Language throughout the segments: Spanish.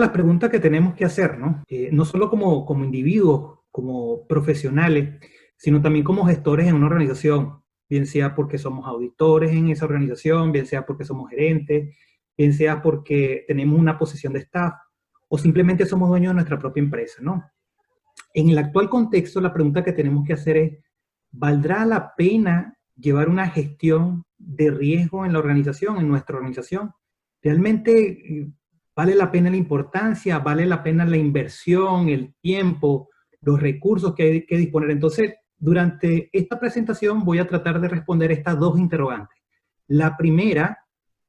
las preguntas que tenemos que hacer, ¿no? No solo como individuos, como profesionales, sino también como gestores en una organización, bien sea porque somos auditores en esa organización, bien sea porque somos gerentes, bien sea porque tenemos una posición de staff, o simplemente somos dueños de nuestra propia empresa, ¿no? En el actual contexto, la pregunta que tenemos que hacer es, ¿valdrá la pena llevar una gestión de riesgo en la organización, en nuestra organización? ¿Realmente vale la pena la importancia, vale la pena la inversión, el tiempo, los recursos que hay que disponer? Entonces, durante esta presentación voy a tratar de responder estas dos interrogantes. La primera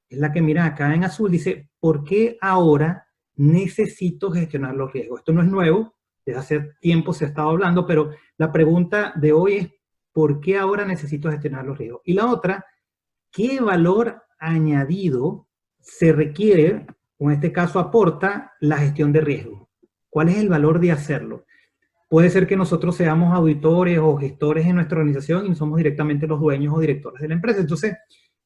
es la que mira acá en azul, dice, ¿por qué ahora necesito gestionar los riesgos? Esto no es nuevo, desde hace tiempo se ha estado hablando, pero la pregunta de hoy es, ¿por qué ahora necesito gestionar los riesgos? Y la otra, ¿qué valor añadido se requiere, o en este caso aporta, la gestión de riesgos? ¿Cuál es el valor de hacerlo? Puede ser que nosotros seamos auditores o gestores en nuestra organización y somos directamente los dueños o directores de la empresa. Entonces,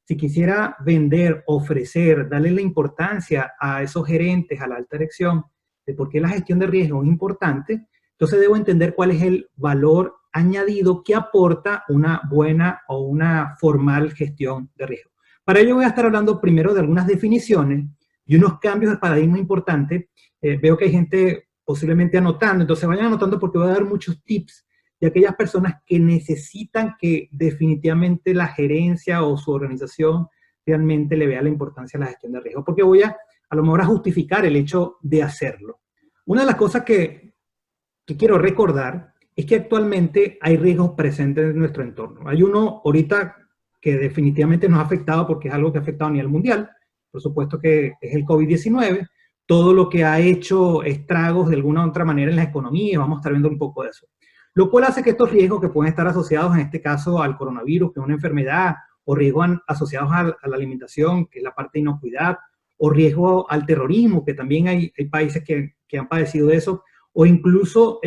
si quisiera vender, ofrecer, darle la importancia a esos gerentes, a la alta dirección, de por qué la gestión de riesgo es importante, entonces debo entender cuál es el valor añadido que aporta una buena o una formal gestión de riesgo. Para ello voy a estar hablando primero de algunas definiciones y unos cambios de paradigma importantes. Veo que hay gente posiblemente anotando, entonces vayan anotando porque voy a dar muchos tips de aquellas personas que necesitan que definitivamente la gerencia o su organización realmente le vea la importancia a la gestión de riesgo, porque voy a lo mejor a justificar el hecho de hacerlo. Una de las cosas que quiero recordar es que actualmente hay riesgos presentes en nuestro entorno. Hay uno ahorita que definitivamente nos ha afectado porque es algo que ha afectado a nivel mundial, por supuesto que es el COVID-19, todo lo que ha hecho estragos de alguna u otra manera en la economía, vamos a estar viendo un poco de eso. Lo cual hace que estos riesgos que pueden estar asociados en este caso al coronavirus, que es una enfermedad, o riesgos asociados a la alimentación, que es la parte de inocuidad, o riesgo al terrorismo, que también hay países que han padecido de eso, o incluso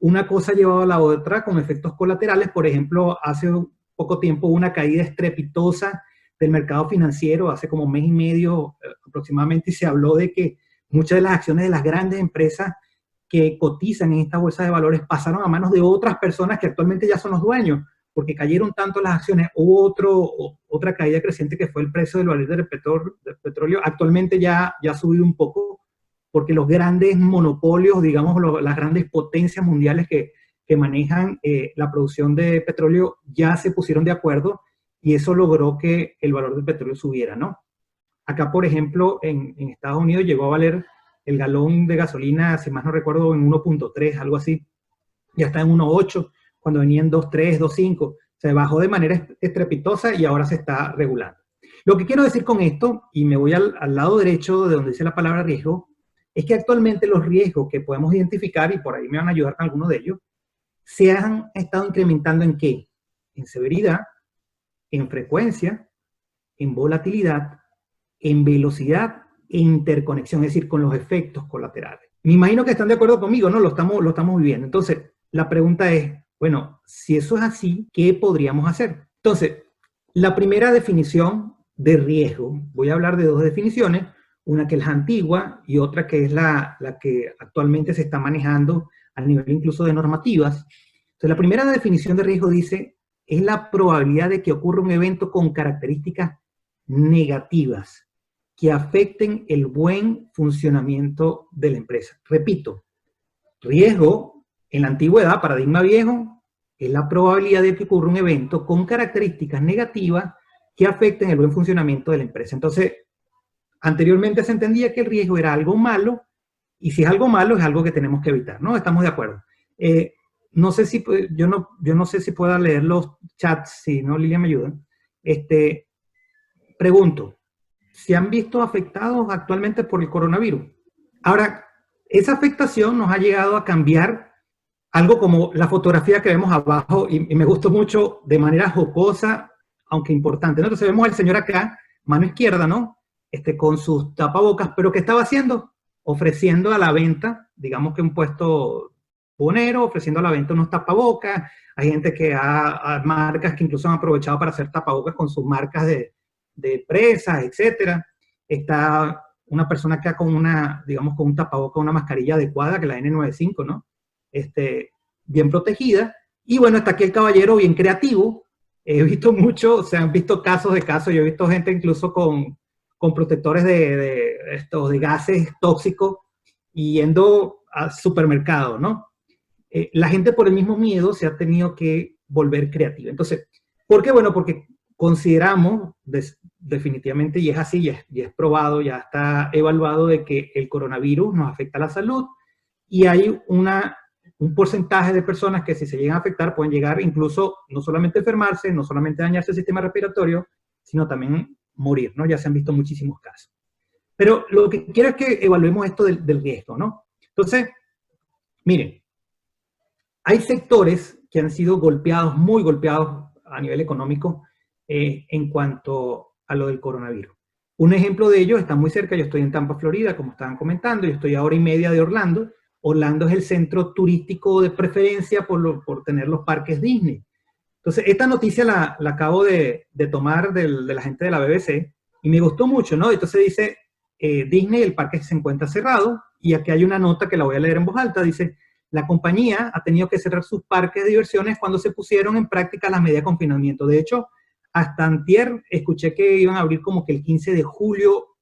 una cosa llevada a la otra con efectos colaterales. Por ejemplo, hace poco tiempo hubo una caída estrepitosa del mercado financiero, hace como un mes y medio aproximadamente, y se habló de que muchas de las acciones de las grandes empresas que cotizan en esta bolsa de valores pasaron a manos de otras personas que actualmente ya son los dueños, porque cayeron tanto las acciones. Hubo otra caída creciente que fue el precio del barril del petróleo. Actualmente ya ha subido un poco, porque los grandes monopolios, digamos, las grandes potencias mundiales que manejan la producción de petróleo ya se pusieron de acuerdo y eso logró que el valor del petróleo subiera, ¿no? Acá, por ejemplo, en Estados Unidos llegó a valer el galón de gasolina, si más no recuerdo, en 1.3, algo así. Ya está en 1.8, cuando venía en 2.3, 2.5. Se bajó de manera estrepitosa y ahora se está regulando. Lo que quiero decir con esto, y me voy al lado derecho de donde dice la palabra riesgo, es que actualmente los riesgos que podemos identificar, y por ahí me van a ayudar con algunos de ellos, se han estado incrementando ¿en qué? En severidad, en frecuencia, en volatilidad, en velocidad e interconexión, es decir, con los efectos colaterales. Me imagino que están de acuerdo conmigo, ¿no? Lo estamos viviendo. Entonces, la pregunta es, bueno, si eso es así, ¿qué podríamos hacer? Entonces, la primera definición de riesgo, voy a hablar de dos definiciones, una que es la antigua y otra que es la que actualmente se está manejando a nivel incluso de normativas. Entonces, la primera definición de riesgo dice, es la probabilidad de que ocurra un evento con características negativas que afecten el buen funcionamiento de la empresa. Repito, riesgo en la antigüedad, paradigma viejo, es la probabilidad de que ocurra un evento con características negativas que afecten el buen funcionamiento de la empresa. Entonces, anteriormente se entendía que el riesgo era algo malo, y si es algo malo, es algo que tenemos que evitar, ¿no? Estamos de acuerdo. No sé si, yo no sé si pueda leer los chats, si no, Lilia me ayuda. Pregunto, ¿se han visto afectados actualmente por el coronavirus? Ahora, esa afectación nos ha llegado a cambiar algo como la fotografía que vemos abajo, y me gustó mucho de manera jocosa, aunque importante, ¿no? Entonces vemos al señor acá, mano izquierda, ¿no? Con sus tapabocas, pero ¿qué estaba haciendo? Ofreciendo a la venta, digamos que un puesto bonero, ofreciendo a la venta unos tapabocas. Hay gente que marcas que incluso han aprovechado para hacer tapabocas con sus marcas de presas, etcétera. Está una persona acá con una, digamos, con un tapaboca, una mascarilla adecuada, que la N95, ¿no? Bien protegida. Y bueno, está aquí el caballero bien creativo. He visto mucho, se han visto casos de casos, yo he visto gente incluso con protectores de gases tóxicos y yendo al supermercado, ¿no? La gente por el mismo miedo se ha tenido que volver creativa. Entonces, ¿por qué? Bueno, porque consideramos definitivamente, y es así, y es probado, ya está evaluado de que el coronavirus nos afecta a la salud y hay un porcentaje de personas que si se llegan a afectar pueden llegar incluso no solamente a enfermarse, no solamente a dañarse el sistema respiratorio, sino también morir, ¿no? Ya se han visto muchísimos casos. Pero lo que quiero es que evaluemos esto del riesgo, ¿no? Entonces, miren, hay sectores que han sido golpeados, muy golpeados a nivel económico en cuanto a lo del coronavirus. Un ejemplo de ello está muy cerca, yo estoy en Tampa, Florida, como estaban comentando, yo estoy a hora y media de Orlando. Orlando es el centro turístico de preferencia por tener los parques Disney. Entonces, esta noticia la acabo de tomar de la gente de la BBC y me gustó mucho, ¿no? Entonces dice, Disney, el parque se encuentra cerrado, y aquí hay una nota que la voy a leer en voz alta, dice, la compañía ha tenido que cerrar sus parques de diversiones cuando se pusieron en práctica las medidas de confinamiento. De hecho, hasta antier escuché que iban a abrir como que el 15 de julio,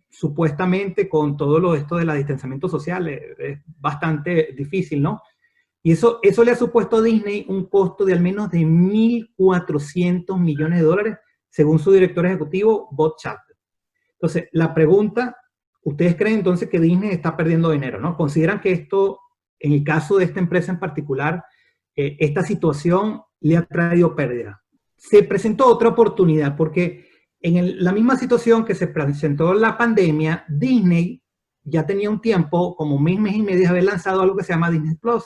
supuestamente con todo esto de la distanciamiento social. Es bastante difícil, ¿no? Y eso le ha supuesto a Disney un costo de al menos de $1.400 millones, según su director ejecutivo, Bob Chapek. Entonces, la pregunta, ¿ustedes creen entonces que Disney está perdiendo dinero, no? ¿Consideran que esto, en el caso de esta empresa en particular, esta situación le ha traído pérdida? Se presentó otra oportunidad, porque en la misma situación que se presentó la pandemia, Disney ya tenía un tiempo, como un mes y medio, de haber lanzado algo que se llama Disney Plus,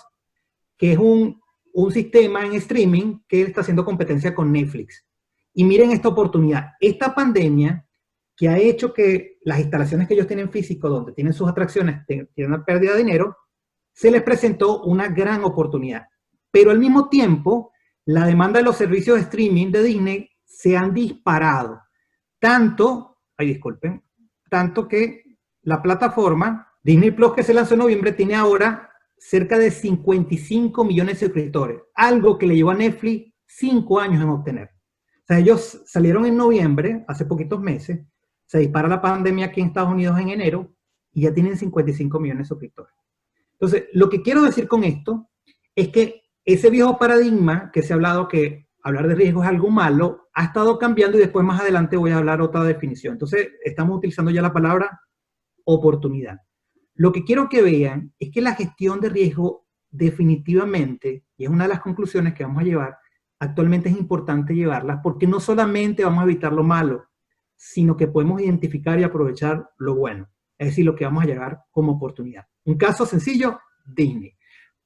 que es un sistema en streaming que está haciendo competencia con Netflix. Y miren esta oportunidad. Esta pandemia que ha hecho que las instalaciones que ellos tienen físico, donde tienen sus atracciones, tienen una pérdida de dinero, se les presentó una gran oportunidad. Pero al mismo tiempo, la demanda de los servicios de streaming de Disney se han disparado. Tanto que la plataforma Disney Plus, que se lanzó en noviembre, tiene ahora cerca de 55 millones de suscriptores, algo que le llevó a Netflix 5 años en obtener. O sea, ellos salieron en noviembre, hace poquitos meses, se dispara la pandemia aquí en Estados Unidos en enero, y ya tienen 55 millones de suscriptores. Entonces, lo que quiero decir con esto es que ese viejo paradigma que se ha hablado, que hablar de riesgo es algo malo, ha estado cambiando, y después más adelante voy a hablar otra definición. Entonces, estamos utilizando ya la palabra oportunidad. Lo que quiero que vean es que la gestión de riesgo definitivamente, y es una de las conclusiones que vamos a llevar, actualmente es importante llevarlas, porque no solamente vamos a evitar lo malo, sino que podemos identificar y aprovechar lo bueno, es decir, lo que vamos a llevar como oportunidad. Un caso sencillo, Disney.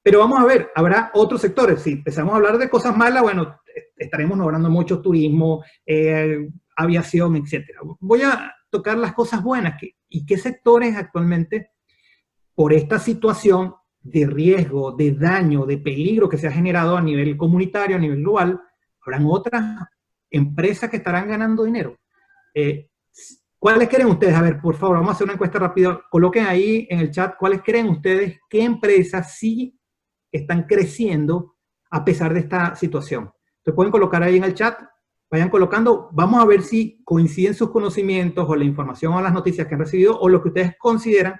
Pero vamos a ver, habrá otros sectores. Si empezamos a hablar de cosas malas, bueno, estaremos hablando mucho turismo, aviación, etc. Voy a tocar las cosas buenas. ¿Y qué sectores actualmente, por esta situación de riesgo, de daño, de peligro que se ha generado a nivel comunitario, a nivel global, habrán otras empresas que estarán ganando dinero? ¿Cuáles creen ustedes? A ver, por favor, vamos a hacer una encuesta rápida. Coloquen ahí en el chat cuáles creen ustedes, qué empresas sí están creciendo a pesar de esta situación. Entonces pueden colocar ahí en el chat, vayan colocando, vamos a ver si coinciden sus conocimientos o la información o las noticias que han recibido o lo que ustedes consideran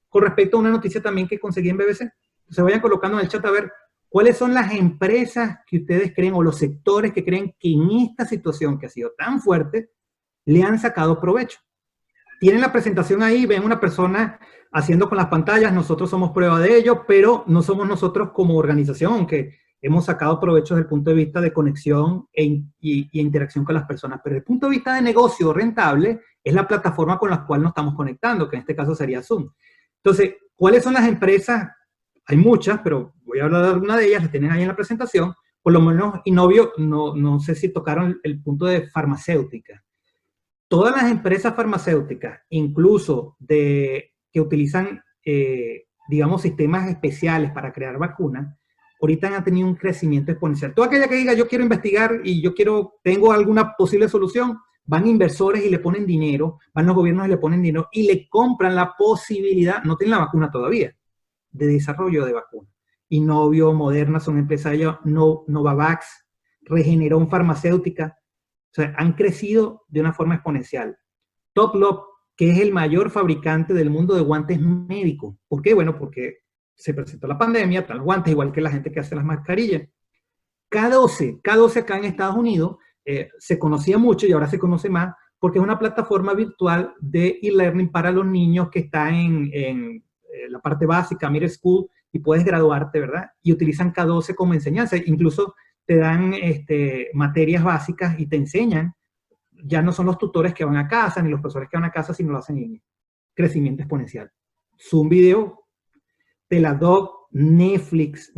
con respecto a una noticia también que conseguí en BBC. Entonces vayan colocando en el chat a ver cuáles son las empresas que ustedes creen o los sectores que creen que en esta situación que ha sido tan fuerte le han sacado provecho. Tienen la presentación ahí, ven una persona haciendo con las pantallas, nosotros somos prueba de ello, pero no somos nosotros como organización, aunque hemos sacado provecho desde el punto de vista de conexión y interacción con las personas. Pero desde el punto de vista de negocio rentable, es la plataforma con la cual nos estamos conectando, que en este caso sería Zoom. Entonces, ¿cuáles son las empresas? Hay muchas, pero voy a hablar de alguna de ellas, las tienen ahí en la presentación. Por lo menos, y no sé si tocaron el punto de farmacéutica. Todas las empresas farmacéuticas, incluso que utilizan, digamos, sistemas especiales para crear vacunas, ahorita han tenido un crecimiento exponencial. Toda aquella que diga, yo quiero investigar y tengo alguna posible solución, van inversores y le ponen dinero, van los gobiernos y le ponen dinero y le compran la posibilidad, no tienen la vacuna todavía, de desarrollo de vacuna. Inovio, Moderna son empresas de ellos, Novavax, Regeneron Farmacéutica, o sea, han crecido de una forma exponencial. Toplock, que es el mayor fabricante del mundo de guantes médicos. ¿Por qué? Bueno, porque se presentó la pandemia, están los guantes, igual que la gente que hace las mascarillas. K12 acá en Estados Unidos se conocía mucho y ahora se conoce más porque es una plataforma virtual de e-learning para los niños que está en la parte básica, middle school, y puedes graduarte, ¿verdad? Y utilizan K12 como enseñanza. Incluso te dan materias básicas y te enseñan. Ya no son los tutores que van a casa, ni los profesores que van a casa, sino lo hacen en línea. Crecimiento exponencial. Zoom Video, Teladoc, Netflix,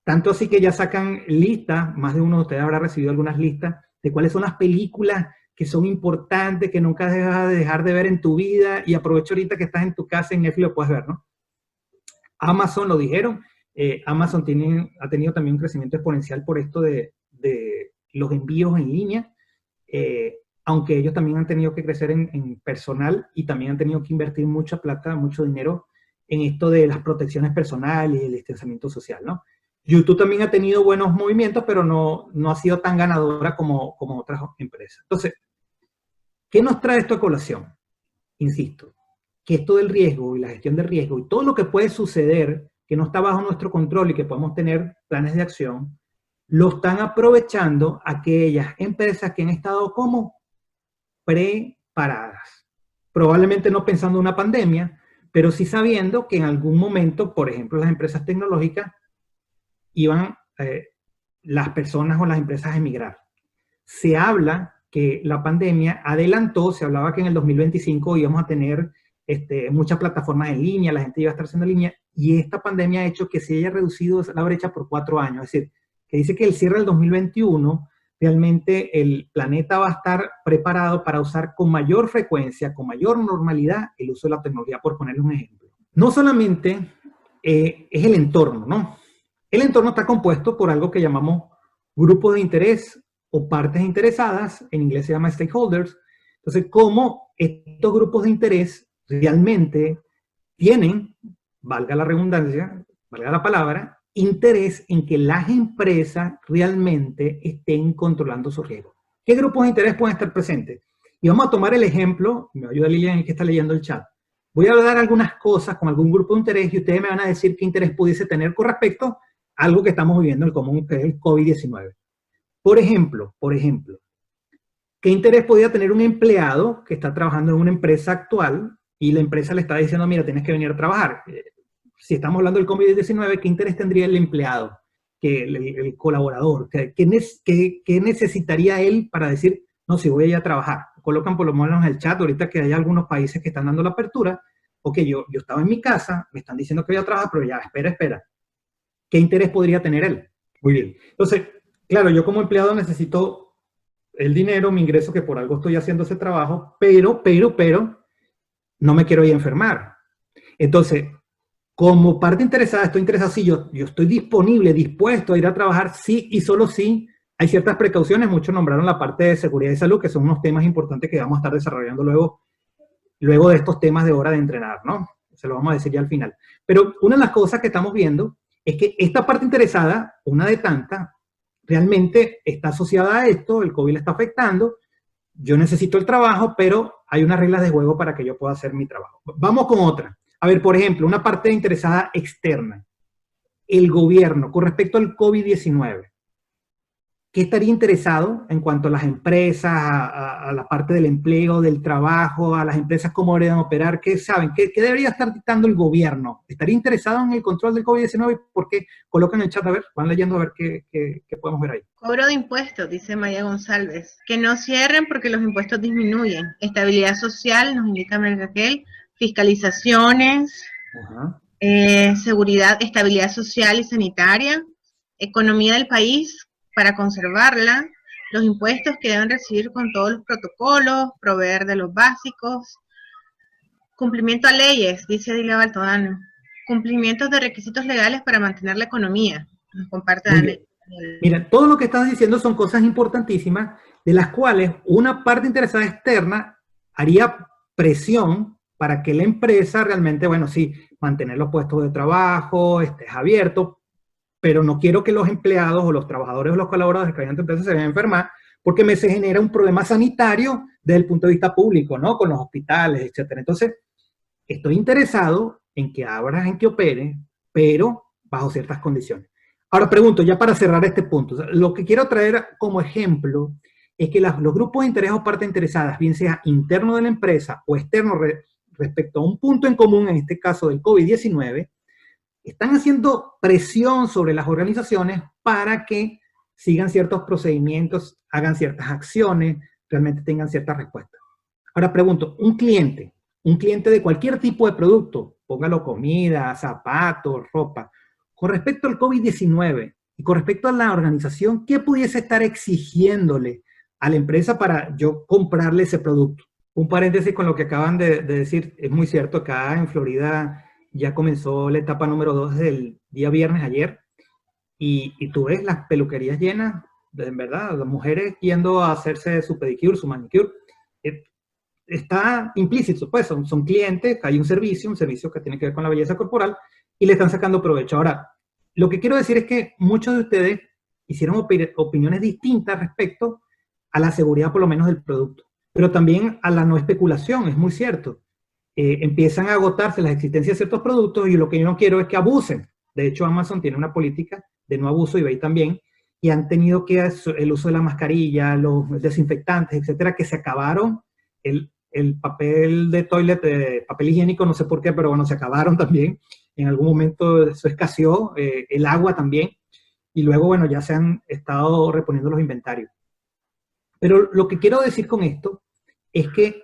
tanto así que ya sacan listas, más de uno de ustedes habrá recibido algunas listas, de cuáles son las películas que son importantes, que nunca debes de dejar de ver en tu vida, y aprovecho ahorita que estás en tu casa en Netflix lo puedes ver, ¿no? Amazon, lo dijeron, Amazon ha tenido también un crecimiento exponencial por esto de los envíos en línea, aunque ellos también han tenido que crecer en personal y también han tenido que invertir mucha plata, mucho dinero en esto de las protecciones personales y el distanciamiento social, ¿no? YouTube también ha tenido buenos movimientos, pero no ha sido tan ganadora como otras empresas. Entonces, ¿qué nos trae esto a colación? Insisto, que esto del riesgo y la gestión del riesgo y todo lo que puede suceder que no está bajo nuestro control y que podemos tener planes de acción, lo están aprovechando aquellas empresas que han estado como preparadas. Probablemente no pensando en una pandemia, pero sí sabiendo que en algún momento, por ejemplo, las empresas tecnológicas iban las personas o las empresas a emigrar. Se habla que la pandemia adelantó, se hablaba que en el 2025 íbamos a tener muchas plataformas en línea, la gente iba a estar haciendo en línea, y esta pandemia ha hecho que se haya reducido la brecha por 4 años. Es decir, que dice que el cierre del 2021, realmente el planeta va a estar preparado para usar con mayor frecuencia, con mayor normalidad, el uso de la tecnología, por ponerles un ejemplo. No solamente es el entorno, ¿no? El entorno está compuesto por algo que llamamos grupos de interés o partes interesadas, en inglés se llama stakeholders. Entonces, cómo estos grupos de interés realmente tienen, valga la redundancia, valga la palabra, interés en que las empresas realmente estén controlando su riesgo. ¿Qué grupos de interés pueden estar presentes? Y vamos a tomar el ejemplo, me ayuda Lilian que está leyendo el chat. Voy a dar algunas cosas con algún grupo de interés y ustedes me van a decir qué interés pudiese tener con respecto a algo que estamos viviendo en común, que es el COVID-19. Por ejemplo, ¿qué interés podría tener un empleado que está trabajando en una empresa actual y la empresa le está diciendo, mira, tienes que venir a trabajar? Si estamos hablando del COVID-19, ¿qué interés tendría el empleado, que el colaborador? ¿Qué necesitaría él para decir, no, si voy a ir a trabajar? Colocan por lo menos en el chat, ahorita que hay algunos países que están dando la apertura, ok, yo estaba en mi casa, me están diciendo que voy a trabajar, pero ya, espera. ¿Qué interés podría tener él? Muy bien. Entonces, claro, yo como empleado necesito el dinero, mi ingreso, que por algo estoy haciendo ese trabajo, pero no me quiero ir a enfermar. Entonces, como parte interesada, estoy interesado, sí, yo estoy disponible, dispuesto a ir a trabajar, sí y solo sí. Hay ciertas precauciones, muchos nombraron la parte de seguridad y salud, que son unos temas importantes que vamos a estar desarrollando luego de estos temas de hora de entrenar, ¿no? Se lo vamos a decir ya al final. Pero una de las cosas que estamos viendo es que esta parte interesada, una de tantas, realmente está asociada a esto, el COVID le está afectando, yo necesito el trabajo, pero hay unas reglas de juego para que yo pueda hacer mi trabajo. Vamos con otra. A ver, por ejemplo, una parte interesada externa, el gobierno, con respecto al COVID-19. ¿Qué estaría interesado en cuanto a las empresas, a la parte del empleo, del trabajo, a las empresas cómo deberían operar? ¿Qué saben? ¿Qué debería estar dictando el gobierno? ¿Estaría interesado en el control del COVID-19? ¿Por qué? Colocan en el chat, a ver, van leyendo a ver qué podemos ver ahí. Cobro de impuestos, dice Maya González. Que no cierren porque los impuestos disminuyen. Estabilidad social, nos indica Raquel. Fiscalizaciones, seguridad, estabilidad social y sanitaria. Economía del país para conservarla. Los impuestos que deben recibir con todos los protocolos. Proveer de los básicos. Cumplimiento a leyes, dice Adilia Baltodano. Cumplimientos de requisitos legales para mantener la economía. Nos comparte Mira, todo lo que estás diciendo son cosas importantísimas, de las cuales una parte interesada externa haría presión para que la empresa realmente, bueno, sí, mantener los puestos de trabajo, estés abierto, pero no quiero que los empleados o los trabajadores o los colaboradores que vayan a tu empresa se vayan a enfermar, porque me se genera un problema sanitario desde el punto de vista público, ¿no? Con los hospitales, etcétera. Entonces, estoy interesado en que abras, en que opere, pero bajo ciertas condiciones. Ahora pregunto, ya para cerrar este punto, o sea, lo que quiero traer como ejemplo es que los grupos de interés o partes interesadas, bien sea interno de la empresa o externo respecto a un punto en común, en este caso del COVID-19, están haciendo presión sobre las organizaciones para que sigan ciertos procedimientos, hagan ciertas acciones, realmente tengan ciertas respuestas. Ahora pregunto, un cliente de cualquier tipo de producto, póngalo comida, zapatos, ropa, con respecto al COVID-19 y con respecto a la organización, ¿qué pudiese estar exigiéndole a la empresa para yo comprarle ese producto? Un paréntesis con lo que acaban de decir, es muy cierto, acá en Florida ya comenzó la etapa número 2 del día viernes ayer, y tú ves las peluquerías llenas, en verdad, las mujeres yendo a hacerse su pedicure, su manicure, está implícito, pues son clientes, hay un servicio que tiene que ver con la belleza corporal, y le están sacando provecho. Ahora, lo que quiero decir es que muchos de ustedes hicieron opiniones distintas respecto a la seguridad, por lo menos, del producto, pero también a la no especulación, es muy cierto. Empiezan a agotarse las existencias de ciertos productos y lo que yo no quiero es que abusen. De hecho, Amazon tiene una política de no abuso, y eBay también, y han tenido que el uso de la mascarilla, los desinfectantes, etcétera, que se acabaron. El papel de toilet, papel higiénico, no sé por qué, pero bueno, se acabaron también. En algún momento eso escaseó, el agua también, y luego, bueno, ya se han estado reponiendo los inventarios. Pero lo que quiero decir con esto es que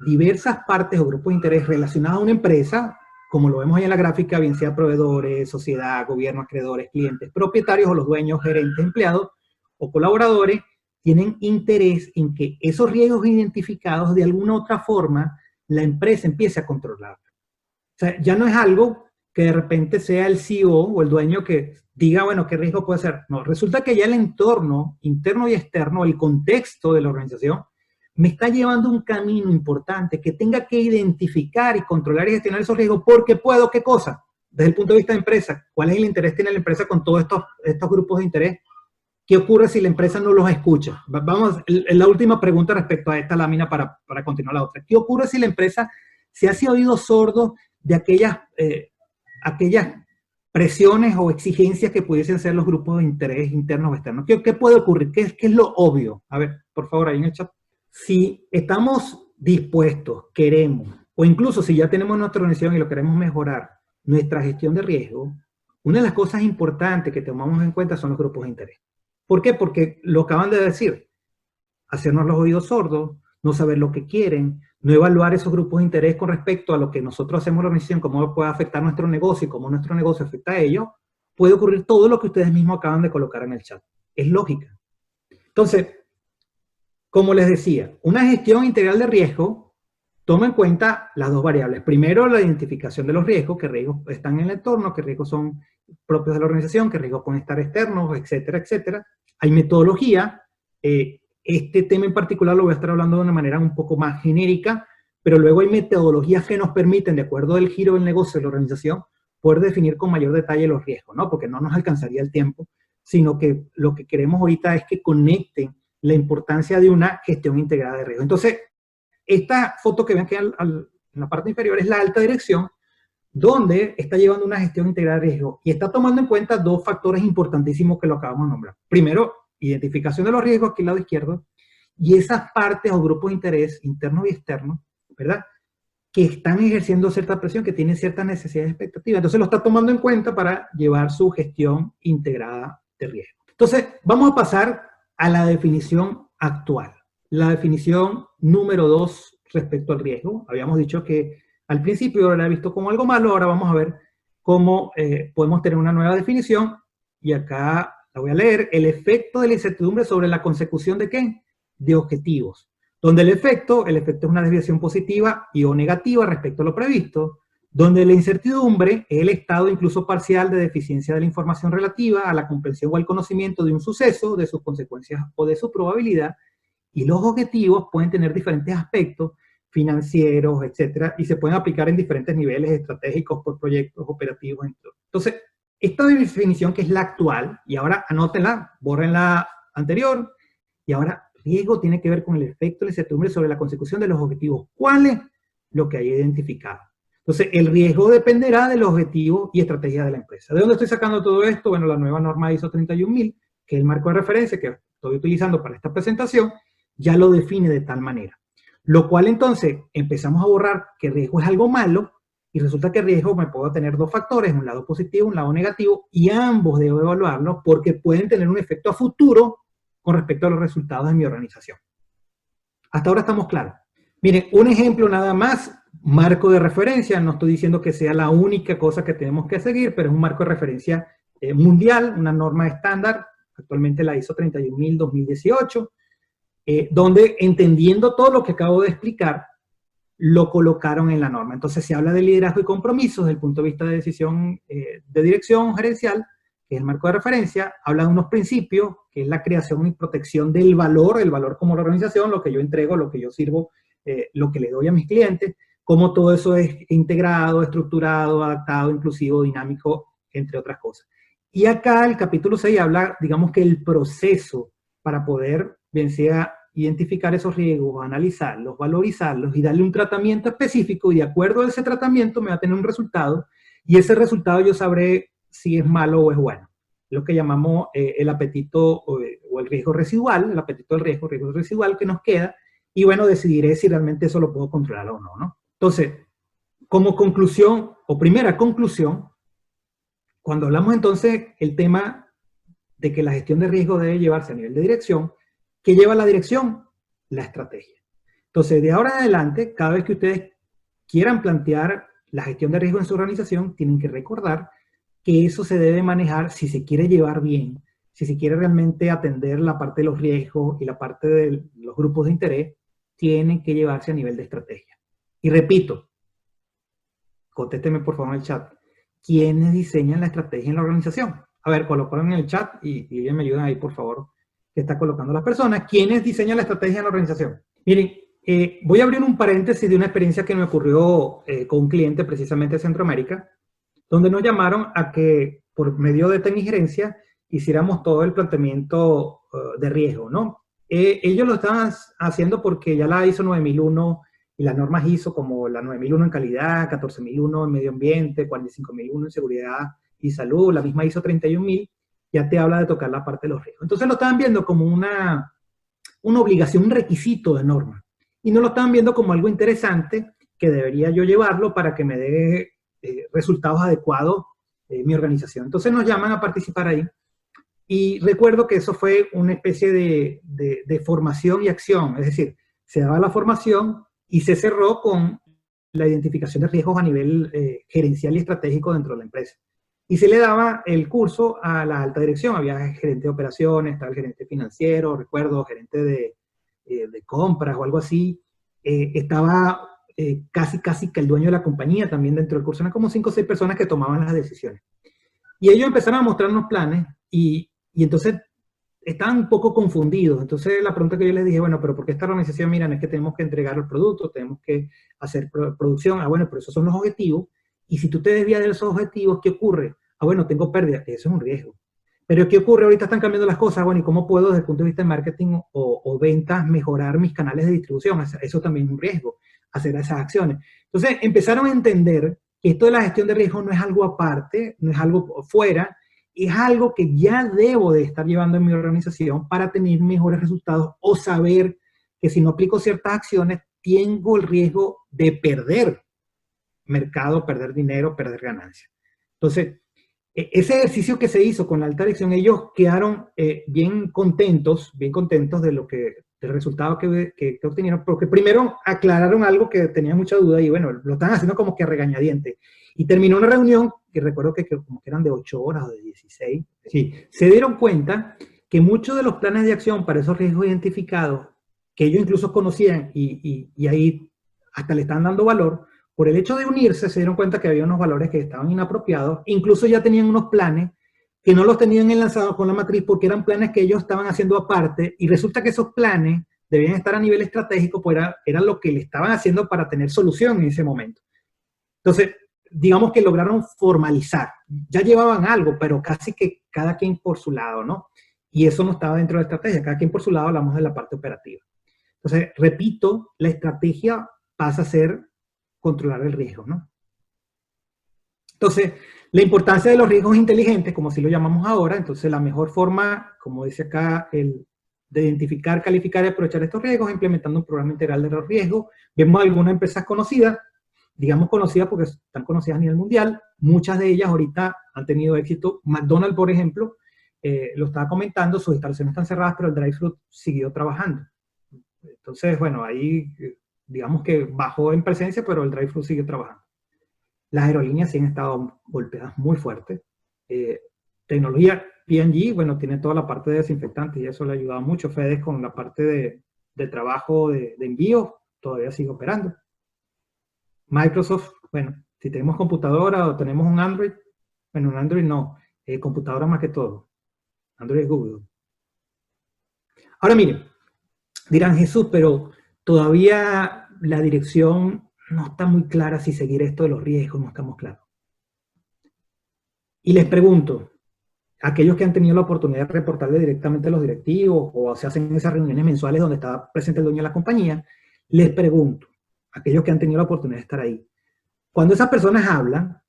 diversas partes o grupos de interés relacionados a una empresa, como lo vemos ahí en la gráfica, bien sea proveedores, sociedad, gobierno, acreedores, clientes, propietarios o los dueños, gerentes, empleados o colaboradores, tienen interés en que esos riesgos identificados de alguna otra forma la empresa empiece a controlar. O sea, ya no es algo que de repente sea el CEO o el dueño que diga, bueno, ¿qué riesgo puede ser? No, resulta que ya el entorno interno y externo, el contexto de la organización, me está llevando un camino importante que tenga que identificar y controlar y gestionar esos riesgos, porque puedo, ¿qué cosa? Desde el punto de vista de empresa, ¿cuál es el interés que tiene la empresa con todos estos grupos de interés? ¿Qué ocurre si la empresa no los escucha? Vamos, la última pregunta respecto a esta lámina para continuar la otra. ¿Qué ocurre si la empresa se hace oído sordo de aquellas presiones o exigencias que pudiesen ser los grupos de interés internos o externos? ¿Qué puede ocurrir? ¿Qué es lo obvio? A ver, por favor, ahí en el chat. Si estamos dispuestos, queremos, o incluso si ya tenemos nuestra organización y lo queremos mejorar, nuestra gestión de riesgo, una de las cosas importantes que tomamos en cuenta son los grupos de interés. ¿Por qué? Porque lo acaban de decir, hacernos los oídos sordos, no saber lo que quieren, no evaluar esos grupos de interés con respecto a lo que nosotros hacemos en la organización, cómo puede afectar nuestro negocio y cómo nuestro negocio afecta a ellos, puede ocurrir todo lo que ustedes mismos acaban de colocar en el chat. Es lógica. Entonces, como les decía, una gestión integral de riesgo toma en cuenta las dos variables. Primero, la identificación de los riesgos, qué riesgos están en el entorno, qué riesgos son propios de la organización, qué riesgos pueden estar externos, etcétera, etcétera. Hay metodología. Este tema en particular lo voy a estar hablando de una manera un poco más genérica, pero luego hay metodologías que nos permiten, de acuerdo al giro del negocio de la organización, poder definir con mayor detalle los riesgos, ¿no? Porque no nos alcanzaría el tiempo, sino que lo que queremos ahorita es que conecten la importancia de una gestión integrada de riesgo. Entonces, esta foto que ven aquí en la parte inferior es la alta dirección, donde está llevando una gestión integrada de riesgo y está tomando en cuenta dos factores importantísimos que lo acabamos de nombrar. Primero, identificación de los riesgos, aquí al lado izquierdo, y esas partes o grupos de interés internos y externos, ¿verdad?, que están ejerciendo cierta presión, que tienen ciertas necesidades y expectativas. Entonces lo está tomando en cuenta para llevar su gestión integrada de riesgo. Entonces, vamos a pasar a la definición actual. La definición número 2 respecto al riesgo. Habíamos dicho que al principio lo había visto como algo malo, ahora vamos a ver cómo podemos tener una nueva definición, y acá la voy a leer. El efecto de la incertidumbre sobre la consecución de ¿qué? De objetivos. Donde el efecto es una desviación positiva y o negativa respecto a lo previsto. donde la incertidumbre es el estado incluso parcial de deficiencia de la información relativa a la comprensión o al conocimiento de un suceso, de sus consecuencias o de su probabilidad, y los objetivos pueden tener diferentes aspectos financieros, etcétera, y se pueden aplicar en diferentes niveles estratégicos por proyectos operativos. Entonces, esta definición que es la actual, y ahora anótenla, borren la anterior, y ahora riesgo tiene que ver con el efecto de la incertidumbre sobre la consecución de los objetivos. ¿Cuál es lo que hay identificado? Entonces, el riesgo dependerá de los objetivos y estrategias de la empresa. ¿De dónde estoy sacando todo esto? Bueno, la nueva norma ISO 31000, que es el marco de referencia que estoy utilizando para esta presentación, ya lo define de tal manera. Lo cual entonces empezamos a borrar que riesgo es algo malo, y resulta que riesgo me puedo tener dos factores, un lado positivo, un lado negativo, y ambos debo evaluarlos porque pueden tener un efecto a futuro con respecto a los resultados de mi organización. Hasta ahora estamos claros. Miren, un ejemplo nada más, marco de referencia, no estoy diciendo que sea la única cosa que tenemos que seguir, pero es un marco de referencia mundial, una norma estándar, actualmente la ISO 31000-2018, donde entendiendo todo lo que acabo de explicar, lo colocaron en la norma. Entonces se habla de liderazgo y compromisos desde el punto de vista de decisión de dirección gerencial, que es el marco de referencia, habla de unos principios, que es la creación y protección del valor, el valor como la organización, lo que yo entrego, lo que yo sirvo, lo que le doy a mis clientes, cómo todo eso es integrado, estructurado, adaptado, inclusivo, dinámico, entre otras cosas. Y acá el capítulo 6 habla, digamos que el proceso para poder, bien sea identificar esos riesgos, analizarlos, valorizarlos y darle un tratamiento específico, y de acuerdo a ese tratamiento me va a tener un resultado, y ese resultado yo sabré si es malo o es bueno. Lo que llamamos el apetito o el riesgo residual, el apetito del riesgo residual que nos queda, y bueno, decidiré si realmente eso lo puedo controlar o no, ¿no? Entonces, como conclusión, o primera conclusión, cuando hablamos entonces el tema de que la gestión de riesgo debe llevarse a nivel de dirección, ¿qué lleva la dirección? La estrategia. Entonces, de ahora en adelante, cada vez que ustedes quieran plantear la gestión de riesgo en su organización, tienen que recordar que eso se debe manejar si se quiere llevar bien, si se quiere realmente atender la parte de los riesgos y la parte de los grupos de interés, tienen que llevarse a nivel de estrategia. Y repito, contésteme por favor en el chat, ¿quiénes diseñan la estrategia en la organización? A ver, colócalo en el chat y ellos me ayudan ahí, por favor, que está colocando las personas. ¿Quiénes diseñan la estrategia en la organización? Miren, voy a abrir un paréntesis de una experiencia que me ocurrió con un cliente precisamente de Centroamérica, donde nos llamaron a que por medio de Tecnigerencia hiciéramos todo el planteamiento de riesgo, ¿no? Ellos lo estaban haciendo porque ya la ISO 9001 y las normas ISO como la 9001 en calidad, 14001 en medio ambiente, 45001 en seguridad y salud, la misma ISO 31000, ya te habla de tocar la parte de los riesgos. Entonces lo estaban viendo como una obligación, un requisito de norma. Y no lo estaban viendo como algo interesante que debería yo llevarlo para que me dé resultados adecuados mi organización. Entonces nos llaman a participar ahí. Y recuerdo que eso fue una especie de formación y acción. Es decir, se daba la formación y se cerró con la identificación de riesgos a nivel gerencial y estratégico dentro de la empresa. Y se le daba el curso a la alta dirección. Había gerente de operaciones, estaba el gerente financiero, recuerdo, gerente de compras o algo así. Estaba casi que el dueño de la compañía también dentro del curso. Eran como 5 o 6 personas que tomaban las decisiones. Y ellos empezaron a mostrarnos planes y entonces estaban un poco confundidos. Entonces la pregunta que yo les dije, bueno, pero ¿por qué esta organización? Miran, es que tenemos que entregar el producto, tenemos que hacer producción. Ah, bueno, pero esos son los objetivos. Y si tú te desvías de esos objetivos, ¿qué ocurre? Ah, bueno, tengo pérdidas. Eso es un riesgo. Pero ¿qué ocurre? Ahorita están cambiando las cosas. Bueno, ¿y cómo puedo desde el punto de vista de marketing o ventas mejorar mis canales de distribución? Eso también es un riesgo, hacer esas acciones. Entonces empezaron a entender que esto de la gestión de riesgo no es algo aparte, no es algo fuera, es algo que ya debo de estar llevando en mi organización para tener mejores resultados o saber que si no aplico ciertas acciones, tengo el riesgo de perder mercado, perder dinero, perder ganancias. Entonces, ese ejercicio que se hizo con la alta dirección, ellos quedaron bien contentos de lo que, del resultado que obtenieron, porque primero aclararon algo que tenía mucha duda y bueno, lo están haciendo como que a regañadientes. Y terminó una reunión, que recuerdo que como que eran de 8 horas o de 16, sí, se dieron cuenta que muchos de los planes de acción para esos riesgos identificados, que ellos incluso conocían y ahí hasta le están dando valor, por el hecho de unirse, se dieron cuenta que había unos valores que estaban inapropiados, incluso ya tenían unos planes que no los tenían enlazados con la matriz porque eran planes que ellos estaban haciendo aparte, y resulta que esos planes debían estar a nivel estratégico, pues era lo que le estaban haciendo para tener solución en ese momento. Entonces, digamos que lograron formalizar. Ya llevaban algo, pero casi que cada quien por su lado, ¿no? Y eso no estaba dentro de la estrategia, cada quien por su lado, hablamos de la parte operativa. Entonces, repito, la estrategia pasa a ser controlar el riesgo, ¿no? Entonces, la importancia de los riesgos inteligentes, como así lo llamamos ahora, entonces la mejor forma, como dice acá, de identificar, calificar y aprovechar estos riesgos es implementando un programa integral de los riesgos. Vemos algunas empresas conocidas, digamos conocidas porque están conocidas a nivel mundial, muchas de ellas ahorita han tenido éxito. McDonald's, por ejemplo, lo estaba comentando, sus instalaciones están cerradas, pero el drive-thru siguió trabajando. Entonces, bueno, ahí digamos que bajó en presencia, pero el drive-thru sigue trabajando. Las aerolíneas sí han estado golpeadas muy fuerte. Tecnología, P&G, bueno, tiene toda la parte de desinfectantes y eso le ha ayudado mucho. FedEx con la parte de trabajo de envío, todavía sigue operando. Microsoft, bueno, si tenemos computadora o tenemos un Android, bueno, un Android no, computadora más que todo. Android es Google. Ahora miren, dirán, Jesús, pero todavía la dirección no está muy clara si seguir esto de los riesgos, no estamos claros. Y les pregunto, aquellos que han tenido la oportunidad de reportarle directamente a los directivos o se hacen esas reuniones mensuales donde está presente el dueño de la compañía, les pregunto, aquellos que han tenido la oportunidad de estar ahí, cuando esas personas hablan,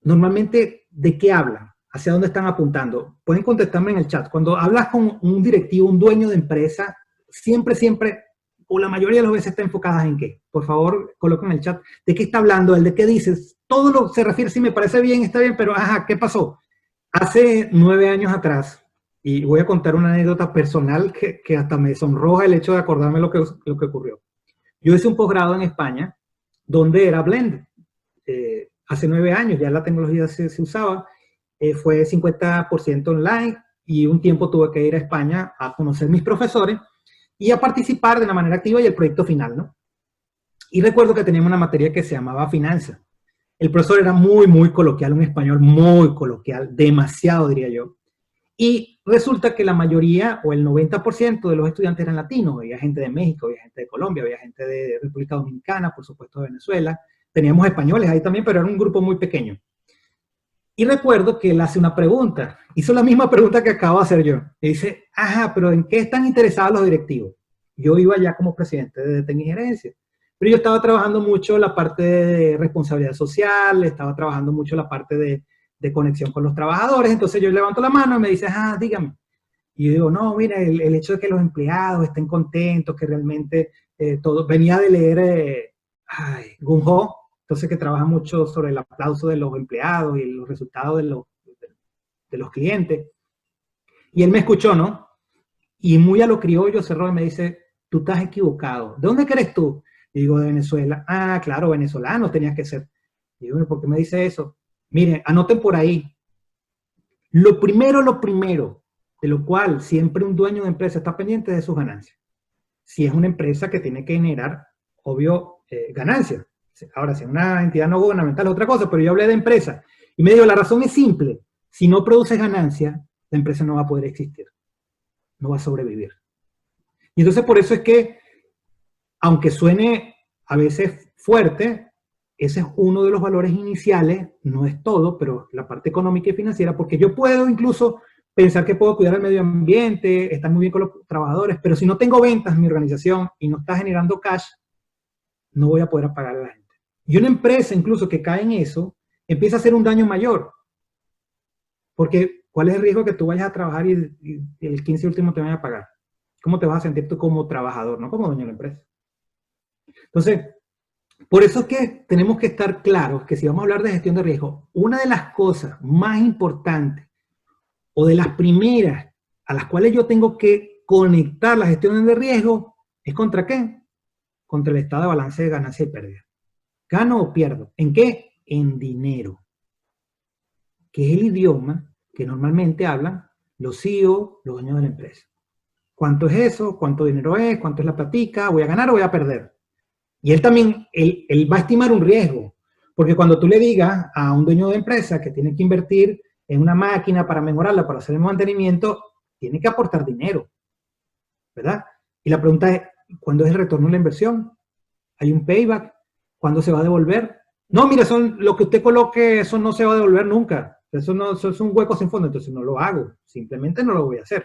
normalmente, ¿de qué hablan? ¿Hacia dónde están apuntando? Pueden contestarme en el chat. Cuando hablas con un directivo, un dueño de empresa, siempre, o la mayoría de las veces está enfocada en qué. Por favor, coloquen en el chat de qué está hablando él, de qué dices. Todo lo se refiere, sí, me parece bien, está bien, pero ajá, ¿qué pasó? Hace 9 años atrás, y voy a contar una anécdota personal que hasta me sonroja el hecho de acordarme lo que ocurrió. Yo hice un posgrado en España donde era blend. Hace 9 años ya la tecnología se usaba, fue 50% online y un tiempo tuve que ir a España a conocer mis profesores y a participar de una manera activa y el proyecto final, ¿no? Y recuerdo que teníamos una materia que se llamaba finanzas. El profesor era muy coloquial, un español muy coloquial, demasiado diría yo. Y resulta que la mayoría o el 90% de los estudiantes eran latinos. Había gente de México, había gente de Colombia, había gente de República Dominicana, por supuesto de Venezuela. Teníamos españoles ahí también, pero era un grupo muy pequeño. Y recuerdo que él hace una pregunta. Hizo la misma pregunta que acabo de hacer yo. Y dice, ajá, pero ¿en qué están interesados los directivos? Yo iba ya como presidente de técnica y gerencia. Pero yo estaba trabajando mucho la parte de responsabilidad social, estaba trabajando mucho la parte de conexión con los trabajadores. Entonces yo levanto la mano y me dice, dígame. Y yo digo, no, mira, el hecho de que los empleados estén contentos, que realmente todo, venía de leer Gung Ho, entonces que trabaja mucho sobre el aplauso de los empleados y los resultados de los clientes. Y él me escuchó, ¿no? Y muy a lo criollo cerró y me dice, tú estás equivocado. ¿De dónde eres tú? Y digo, de Venezuela. Ah, claro, venezolano tenías que ser. Y digo, ¿por qué me dice eso? Miren, anoten por ahí. Lo primero, de lo cual siempre un dueño de empresa está pendiente de sus ganancias. Si es una empresa que tiene que generar, obvio, ganancias. Ahora, si es una entidad no gubernamental es otra cosa, pero yo hablé de empresa. Y me dijo, la razón es simple. Si no produces ganancias, la empresa no va a poder existir. No va a sobrevivir. Y entonces por eso es que, aunque suene a veces fuerte, ese es uno de los valores iniciales, no es todo, pero la parte económica y financiera, porque yo puedo incluso pensar que puedo cuidar el medio ambiente, estar muy bien con los trabajadores, pero si no tengo ventas en mi organización y no está generando cash, no voy a poder pagar a la gente. Y una empresa incluso que cae en eso, empieza a hacer un daño mayor. Porque, ¿cuál es el riesgo que tú vayas a trabajar y el 15 último te vaya a pagar? ¿Cómo te vas a sentir tú como trabajador, no como dueño de la empresa? Entonces, por eso es que tenemos que estar claros que si vamos a hablar de gestión de riesgo, una de las cosas más importantes o de las primeras a las cuales yo tengo que conectar la gestión de riesgo es ¿contra qué? Contra el estado de balance de ganancia y pérdida. ¿Gano o pierdo? ¿En qué? En dinero. Que es el idioma que normalmente hablan los CEO, los dueños de la empresa. ¿Cuánto es eso? ¿Cuánto dinero es? ¿Cuánto es la platica? ¿Voy a ganar o voy a perder? Y él también, él va a estimar un riesgo. Porque cuando tú le digas a un dueño de empresa que tiene que invertir en una máquina para mejorarla, para hacer el mantenimiento, tiene que aportar dinero, ¿verdad? Y la pregunta es, ¿cuándo es el retorno de la inversión? ¿Hay un payback? ¿Cuándo se va a devolver? No, mire, lo que usted coloque, eso no se va a devolver nunca. Eso es un hueco sin fondo, entonces no lo hago. Simplemente no lo voy a hacer.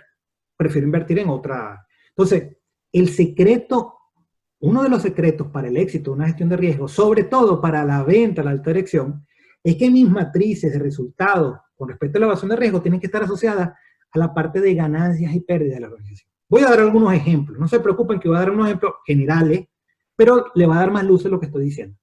Prefiero invertir en otra. Entonces, el secreto, uno de los secretos para el éxito de una gestión de riesgo, sobre todo para la venta, la alta dirección, es que mis matrices de resultados con respecto a la evaluación de riesgo tienen que estar asociadas a la parte de ganancias y pérdidas de la organización. Voy a dar algunos ejemplos. No se preocupen que voy a dar unos ejemplos generales, pero le va a dar más luz a lo que estoy diciendo.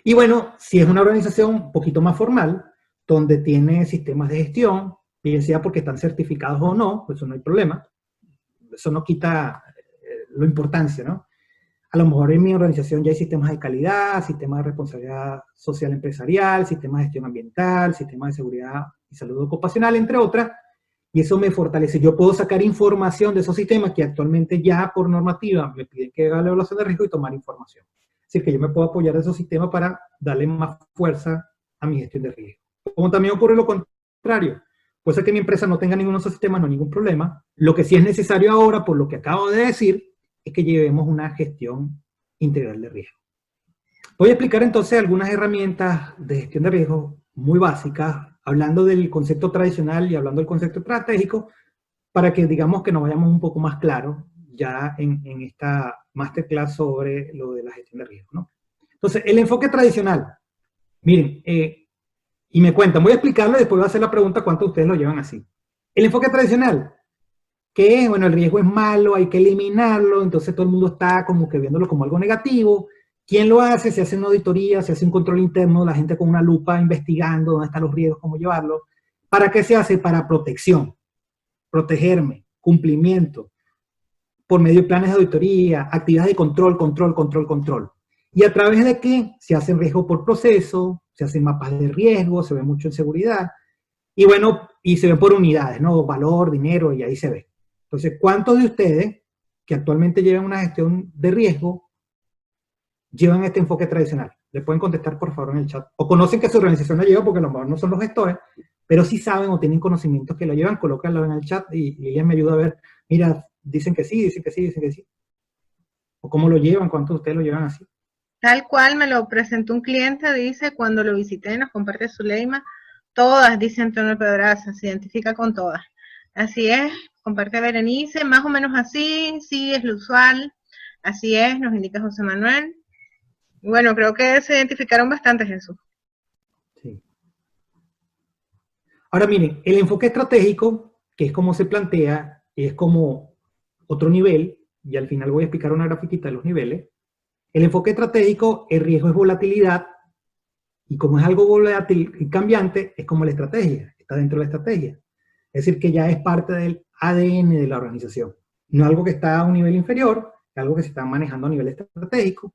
Y bueno, si es una organización un poquito más formal, donde tiene sistemas de gestión, bien sea porque están certificados o no, pues eso no hay problema. Eso no quita la importancia, ¿no? A lo mejor en mi organización ya hay sistemas de calidad, sistemas de responsabilidad social empresarial, sistemas de gestión ambiental, sistemas de seguridad y salud ocupacional, entre otras, y eso me fortalece. Yo puedo sacar información de esos sistemas que actualmente ya por normativa me piden que haga la evaluación de riesgo y tomar información. Es decir, que yo me puedo apoyar de esos sistemas para darle más fuerza a mi gestión de riesgo. Como también ocurre lo contrario. Puede ser que mi empresa no tenga ninguno de esos sistemas, no hay ningún problema. Lo que sí es necesario ahora, por lo que acabo de decir, es que llevemos una gestión integral de riesgo. Voy a explicar entonces algunas herramientas de gestión de riesgo muy básicas, hablando del concepto tradicional y hablando del concepto estratégico, para que digamos que nos vayamos un poco más claros ya en esta masterclass sobre lo de la gestión de riesgo, ¿no? Entonces, el enfoque tradicional. Miren, y me cuentan, voy a explicarlo y después voy a hacer la pregunta cuántos de ustedes lo llevan así. El enfoque tradicional, que es, bueno, el riesgo es malo, hay que eliminarlo, entonces todo el mundo está como que viéndolo como algo negativo. ¿Quién lo hace? Se hace una auditoría, se hace un control interno, la gente con una lupa investigando dónde están los riesgos, cómo llevarlos. ¿Para qué se hace? Para protección, protegerme, cumplimiento, por medio de planes de auditoría, actividades de control. ¿Y a través de qué? Se hacen riesgos por proceso, se hacen mapas de riesgo, se ve mucho en seguridad, y bueno, y se ve por unidades, ¿no? Valor, dinero, y ahí se ve. Entonces, ¿cuántos de ustedes que actualmente llevan una gestión de riesgo llevan este enfoque tradicional? Le pueden contestar, por favor, en el chat. O conocen que su organización la lleva, porque a lo mejor no son los gestores, pero sí saben o tienen conocimientos que la llevan, colócanlo en el chat y ella me ayuda a ver, mira, dicen que sí, dicen que sí, dicen que sí. O cómo lo llevan, cuántos de ustedes lo llevan así. Tal cual me lo presentó un cliente, dice, cuando lo visité, nos comparte su lema, todas, dice Antonio Pedraza, se identifica con todas. Así es, comparte Berenice, más o menos así, sí, es lo usual, así es, nos indica José Manuel. Bueno, creo que se identificaron bastante, Jesús. Sí. Ahora miren, el enfoque estratégico, que es como se plantea, es como otro nivel, y al final voy a explicar una grafiquita de los niveles. El enfoque estratégico, el riesgo es volatilidad, y como es algo volátil y cambiante, es como la estrategia, está dentro de la estrategia. Es decir, que ya es parte del ADN de la organización. No algo que está a un nivel inferior, es algo que se está manejando a nivel estratégico.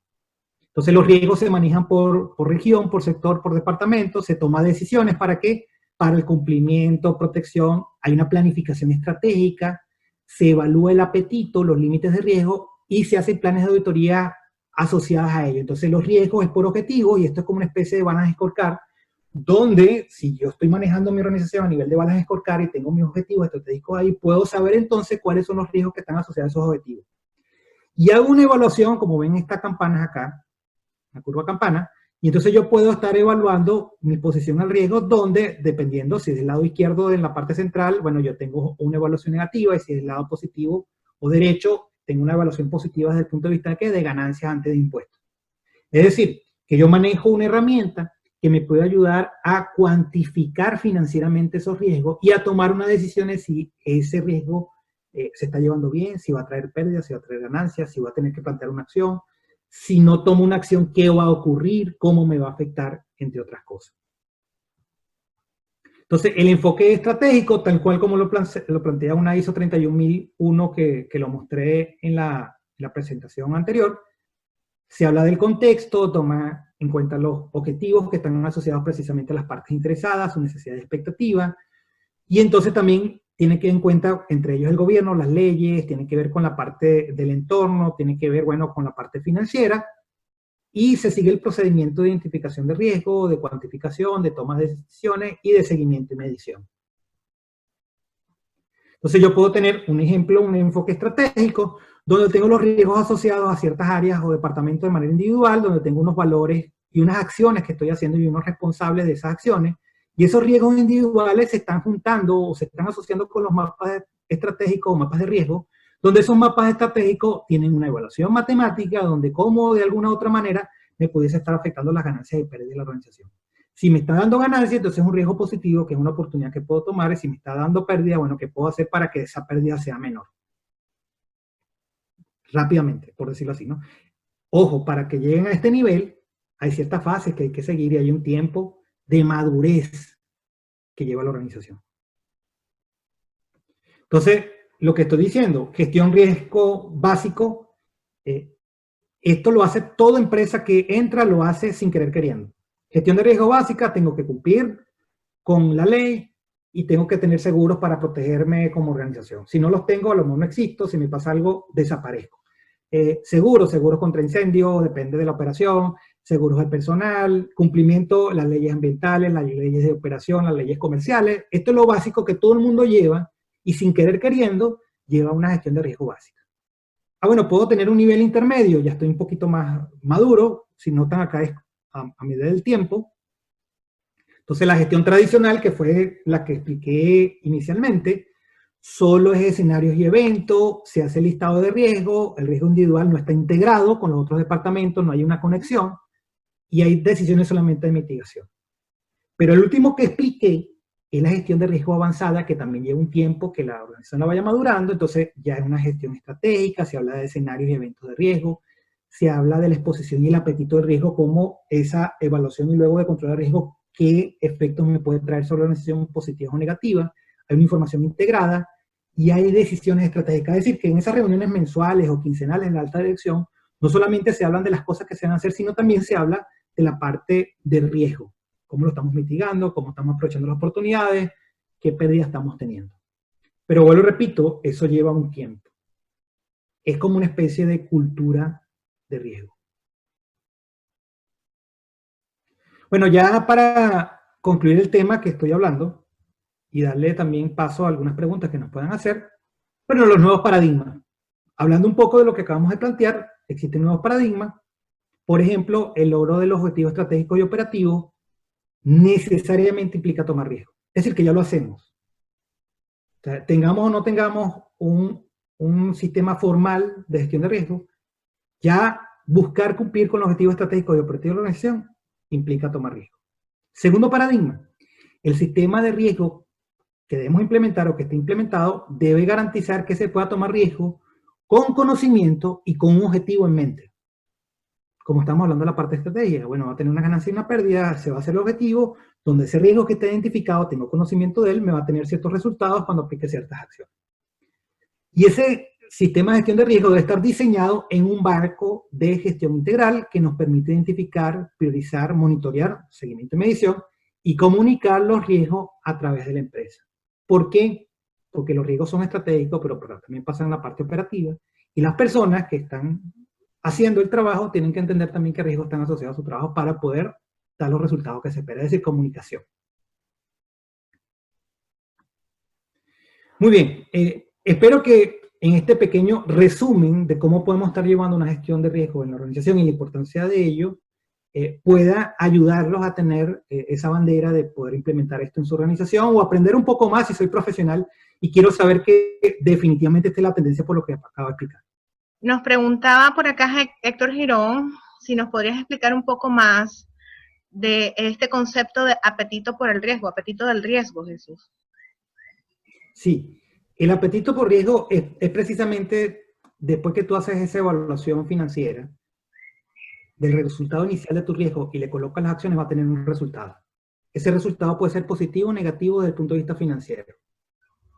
Entonces los riesgos se manejan por región, por sector, por departamento, se toman decisiones ¿para qué? Para el cumplimiento, protección, hay una planificación estratégica, se evalúa el apetito, los límites de riesgo y se hacen planes de auditoría asociadas a ello. Entonces los riesgos es por objetivo y esto es como una especie de balance scorecard donde si yo estoy manejando mi organización a nivel de balance scorecard y tengo mis objetivos estratégicos ahí, puedo saber entonces cuáles son los riesgos que están asociados a esos objetivos. Y hago una evaluación, como ven estas campanas acá, la curva campana, y entonces yo puedo estar evaluando mi posición al riesgo donde, dependiendo si es del lado izquierdo de la parte central, bueno, yo tengo una evaluación negativa, y si es del lado positivo o derecho, tengo una evaluación positiva desde el punto de vista de ganancias antes de impuestos. Es decir, que yo manejo una herramienta que me puede ayudar a cuantificar financieramente esos riesgos y a tomar una decisión de si ese riesgo se está llevando bien, si va a traer pérdidas, si va a traer ganancias, si va a tener que plantear una acción, si no tomo una acción, ¿qué va a ocurrir? ¿Cómo me va a afectar? Entre otras cosas. Entonces, el enfoque estratégico, tal cual como lo plantea una ISO 31001 que lo mostré en la presentación anterior, se habla del contexto, toma en cuenta los objetivos que están asociados precisamente a las partes interesadas, sus necesidades y expectativas, y entonces también tiene que en cuenta, entre ellos el gobierno, las leyes, tiene que ver con la parte del entorno, tiene que ver, bueno, con la parte financiera, y se sigue el procedimiento de identificación de riesgo, de cuantificación, de toma de decisiones y de seguimiento y medición. Entonces yo puedo tener un ejemplo, un enfoque estratégico, donde tengo los riesgos asociados a ciertas áreas o departamentos de manera individual, donde tengo unos valores y unas acciones que estoy haciendo y unos responsables de esas acciones, y esos riesgos individuales se están juntando o se están asociando con los mapas estratégicos o mapas de riesgo, donde esos mapas estratégicos tienen una evaluación matemática, donde como de alguna u otra manera me pudiese estar afectando las ganancias y pérdidas de la organización. Si me está dando ganancia, entonces es un riesgo positivo, que es una oportunidad que puedo tomar, y si me está dando pérdida, bueno, ¿qué puedo hacer para que esa pérdida sea menor? Rápidamente, por decirlo así, ¿no? Ojo, para que lleguen a este nivel, hay ciertas fases que hay que seguir y hay un tiempo de madurez que lleva la organización. Entonces, lo que estoy diciendo, gestión riesgo básico, esto lo hace toda empresa que entra, lo hace sin querer queriendo. Gestión de riesgo básica, tengo que cumplir con la ley y tengo que tener seguros para protegerme como organización. Si no los tengo, a lo mejor no existo, si me pasa algo, desaparezco. Seguros contra incendio, depende de la operación, seguros del personal, cumplimiento, las leyes ambientales, las leyes de operación, las leyes comerciales. Esto es lo básico que todo el mundo lleva y sin querer queriendo lleva una gestión de riesgo básica. Bueno, puedo tener un nivel intermedio, ya estoy un poquito más maduro, si notan acá es a medida del tiempo. Entonces la gestión tradicional, que fue la que expliqué inicialmente, solo es escenarios y eventos, se hace listado de riesgo, el riesgo individual no está integrado con los otros departamentos, no hay una conexión, y hay decisiones solamente de mitigación. Pero el último que expliqué es la gestión de riesgo avanzada, que también lleva un tiempo que la organización la vaya madurando, entonces ya es una gestión estratégica, se habla de escenarios y eventos de riesgo, se habla de la exposición y el apetito de riesgo como esa evaluación y luego de control de riesgo, qué efectos me puede traer sobre la organización, positivas o negativas. Hay una información integrada y hay decisiones estratégicas. Es decir, que en esas reuniones mensuales o quincenales en la alta dirección, no solamente se hablan de las cosas que se van a hacer, sino también se habla de la parte del riesgo. Cómo lo estamos mitigando, cómo estamos aprovechando las oportunidades, qué pérdidas estamos teniendo. Pero vuelvo y repito, eso lleva un tiempo. Es como una especie de cultura de riesgo. Bueno, ya para concluir el tema que estoy hablando y darle también paso a algunas preguntas que nos puedan hacer, bueno, los nuevos paradigmas. Hablando un poco de lo que acabamos de plantear, existen nuevos paradigmas. Por ejemplo, el logro de los objetivos estratégicos y operativos necesariamente implica tomar riesgo. Es decir, que ya lo hacemos. O sea, tengamos o no tengamos un sistema formal de gestión de riesgo, ya buscar cumplir con los objetivos estratégicos y operativos de la organización implica tomar riesgo. Segundo paradigma, el sistema de riesgo que debemos implementar o que esté implementado debe garantizar que se pueda tomar riesgo con conocimiento y con un objetivo en mente. Como estamos hablando de la parte de estrategia, bueno, va a tener una ganancia y una pérdida, se va a hacer el objetivo, donde ese riesgo que está identificado, tengo conocimiento de él, me va a tener ciertos resultados cuando aplique ciertas acciones. Y ese sistema de gestión de riesgo debe estar diseñado en un marco de gestión integral que nos permite identificar, priorizar, monitorear, seguimiento y medición, y comunicar los riesgos a través de la empresa. ¿Por qué? Porque los riesgos son estratégicos, pero también pasan en la parte operativa, y las personas que están haciendo el trabajo tienen que entender también qué riesgos están asociados a su trabajo para poder dar los resultados que se espera, es decir, comunicación. Muy bien, espero que en este pequeño resumen de cómo podemos estar llevando una gestión de riesgo en la organización y la importancia de ello, pueda ayudarlos a tener esa bandera de poder implementar esto en su organización o aprender un poco más si soy profesional y quiero saber que definitivamente esta es la tendencia por lo que acabo de explicar. Nos preguntaba por acá Héctor Girón si nos podrías explicar un poco más de este concepto de apetito por el riesgo, apetito del riesgo, Jesús. Sí, el apetito por riesgo es precisamente después que tú haces esa evaluación financiera del resultado inicial de tu riesgo y le colocas las acciones, va a tener un resultado. Ese resultado puede ser positivo o negativo desde el punto de vista financiero.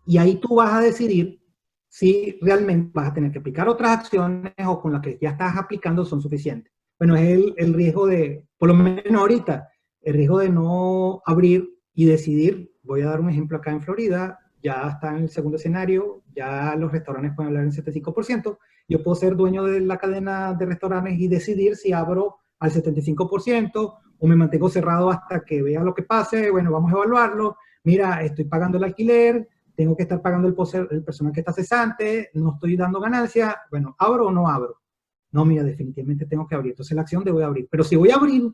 Y ahí tú vas a decidir si realmente vas a tener que aplicar otras acciones o con las que ya estás aplicando son suficientes. Bueno, es el riesgo de, por lo menos ahorita, el riesgo de no abrir y decidir. Voy a dar un ejemplo acá en Florida, ya está en el segundo escenario, ya los restaurantes pueden hablar en 75%. Yo puedo ser dueño de la cadena de restaurantes y decidir si abro al 75%, o me mantengo cerrado hasta que vea lo que pase, bueno, vamos a evaluarlo, mira, estoy pagando el alquiler, tengo que estar pagando el personal que está cesante, no estoy dando ganancia, bueno, ¿abro o no abro? No, mira, definitivamente tengo que abrir, entonces la acción debo abrir. Pero si voy a abrir,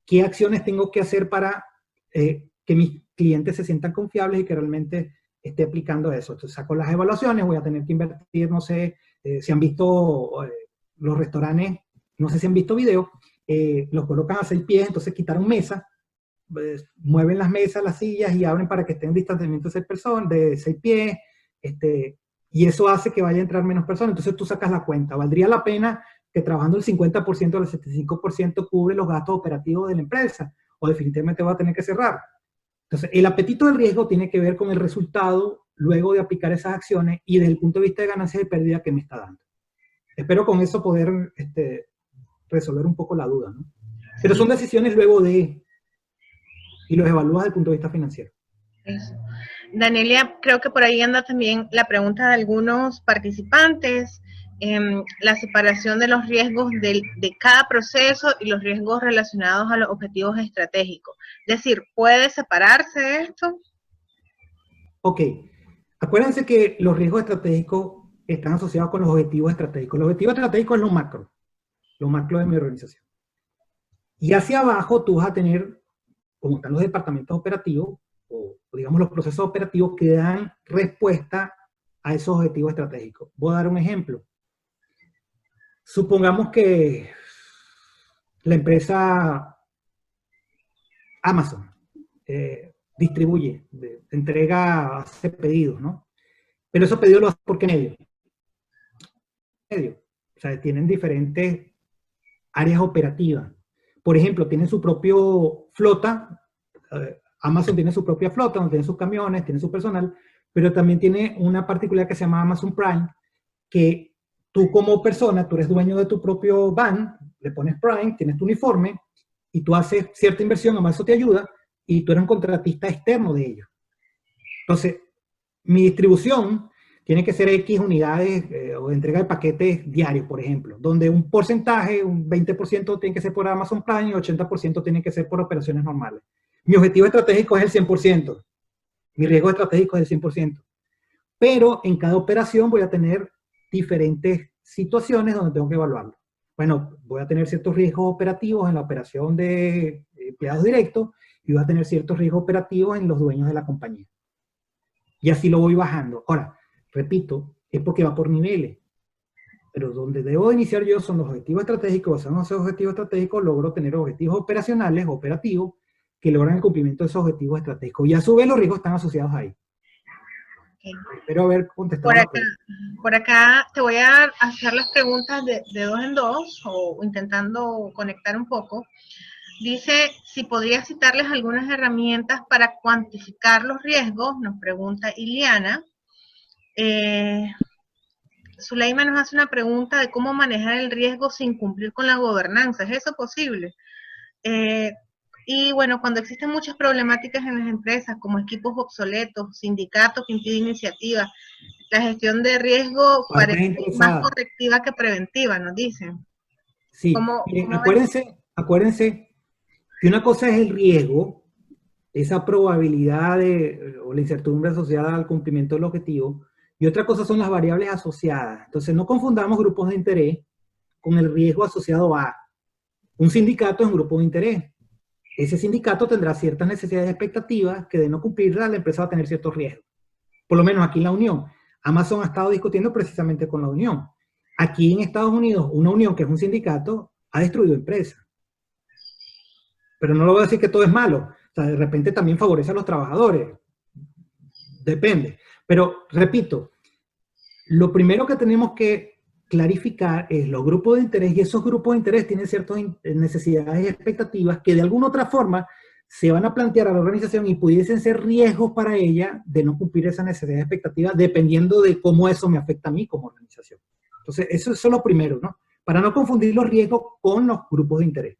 ¿qué acciones tengo que hacer para que mis clientes se sientan confiables y que realmente esté aplicando eso? Entonces saco las evaluaciones, voy a tener que invertir, no sé, si han visto los restaurantes, no sé si han visto videos, los colocan a 6 pies, entonces quitaron mesa, mueven las mesas, las sillas y abren para que estén en distanciamiento de 6 personas, de 6 pies, y eso hace que vaya a entrar menos personas. Entonces tú sacas la cuenta. ¿Valdría la pena que trabajando el 50% o el 75% cubre los gastos operativos de la empresa? ¿O definitivamente va a tener que cerrar? Entonces, el apetito del riesgo tiene que ver con el resultado luego de aplicar esas acciones y desde el punto de vista de ganancias y pérdida que me está dando. Espero con eso poder resolver un poco la duda, ¿no? Pero son decisiones luego de, y los evalúas desde el punto de vista financiero. Eso. Danelia, creo que por ahí anda también la pregunta de algunos participantes, la separación de los riesgos de cada proceso y los riesgos relacionados a los objetivos estratégicos. Es decir, ¿puede separarse esto? Ok, acuérdense que los riesgos estratégicos están asociados con los objetivos estratégicos. El objetivo estratégico es lo macro de mi organización. Y hacia abajo tú vas a tener, como están los departamentos operativos, o digamos los procesos operativos que dan respuesta a esos objetivos estratégicos. Voy a dar un ejemplo. Supongamos que la empresa Amazon distribuye, entrega, hace pedidos, ¿no? Pero esos pedidos los hacen por qué medio. O sea, tienen diferentes áreas operativas. Por ejemplo, tienen su propio flota, Amazon tiene su propia flota, donde tiene sus camiones, tiene su personal, pero también tiene una particularidad que se llama Amazon Prime, que tú como persona, tú eres dueño de tu propio van, le pones Prime, tienes tu uniforme, y tú haces cierta inversión, Amazon te ayuda, y tú eres un contratista externo de ellos. Entonces, mi distribución tiene que ser X unidades o entrega de paquetes diarios, por ejemplo, donde un porcentaje, un 20% tiene que ser por Amazon Prime y 80% tiene que ser por operaciones normales. Mi objetivo estratégico es el 100%. Mi riesgo estratégico es el 100%. Pero en cada operación voy a tener diferentes situaciones donde tengo que evaluarlo. Bueno, voy a tener ciertos riesgos operativos en la operación de empleados directos y voy a tener ciertos riesgos operativos en los dueños de la compañía. Y así lo voy bajando. Ahora, repito, es porque va por niveles. Pero donde debo iniciar yo son los objetivos estratégicos. Basado en esos objetivos estratégicos logro tener objetivos operacionales, operativos, que logran el cumplimiento de esos objetivos estratégicos. Y a su vez los riesgos están asociados ahí. Okay. Espero haber contestado. Por acá te voy a hacer las preguntas de dos en dos, o intentando conectar un poco. Dice, si podría citarles algunas herramientas para cuantificar los riesgos, nos pregunta Iliana. Zuleima nos hace una pregunta de cómo manejar el riesgo sin cumplir con la gobernanza. ¿Es eso posible? Y bueno, cuando existen muchas problemáticas en las empresas, como equipos obsoletos, sindicatos que impiden iniciativas, la gestión de riesgo parece más correctiva que preventiva, nos dicen. Sí, acuérdense que una cosa es el riesgo, esa probabilidad o la incertidumbre asociada al cumplimiento del objetivo, y otra cosa son las variables asociadas. Entonces no confundamos grupos de interés con el riesgo asociado a un sindicato, es un grupo de interés. Ese sindicato tendrá ciertas necesidades y expectativas que de no cumplirlas la empresa va a tener ciertos riesgos. Por lo menos aquí en la Unión. Amazon ha estado discutiendo precisamente con la Unión. Aquí en Estados Unidos, una unión que es un sindicato ha destruido empresas. Pero no lo voy a decir que todo es malo. O sea, de repente también favorece a los trabajadores. Depende. Pero, repito, lo primero que tenemos que clarificar es los grupos de interés, y esos grupos de interés tienen ciertas necesidades y expectativas que de alguna otra forma se van a plantear a la organización y pudiesen ser riesgos para ella de no cumplir esas necesidades y expectativas dependiendo de cómo eso me afecta a mí como organización. Entonces, eso es lo primero, ¿no? Para no confundir los riesgos con los grupos de interés.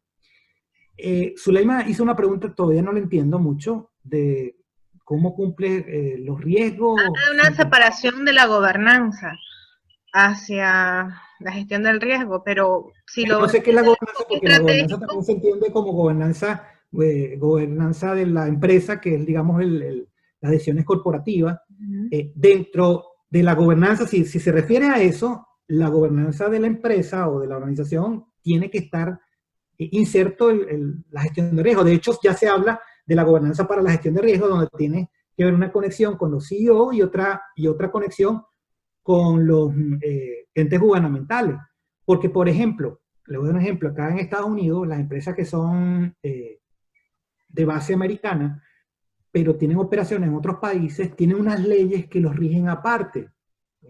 Zuleima hizo una pregunta, todavía no la entiendo mucho, de cómo cumple los riesgos. Hay una separación de la gobernanza hacia la gestión del riesgo, pero si Pero lo no sé vemos qué es la desde el gobernanza, enfoque porque la gobernanza también estratégico, se entiende como gobernanza, gobernanza de la empresa, que es, digamos, las decisiones corporativas. Dentro de la gobernanza, si se refiere a eso, la gobernanza de la empresa o de la organización tiene que estar inserto la gestión de riesgo. De hecho, ya se habla de la gobernanza para la gestión de riesgo, donde tiene que haber una conexión con los CEO y otra conexión con los entes gubernamentales. Porque, por ejemplo, le voy a dar un ejemplo, acá en Estados Unidos, las empresas que son de base americana, pero tienen operaciones en otros países, tienen unas leyes que los rigen aparte.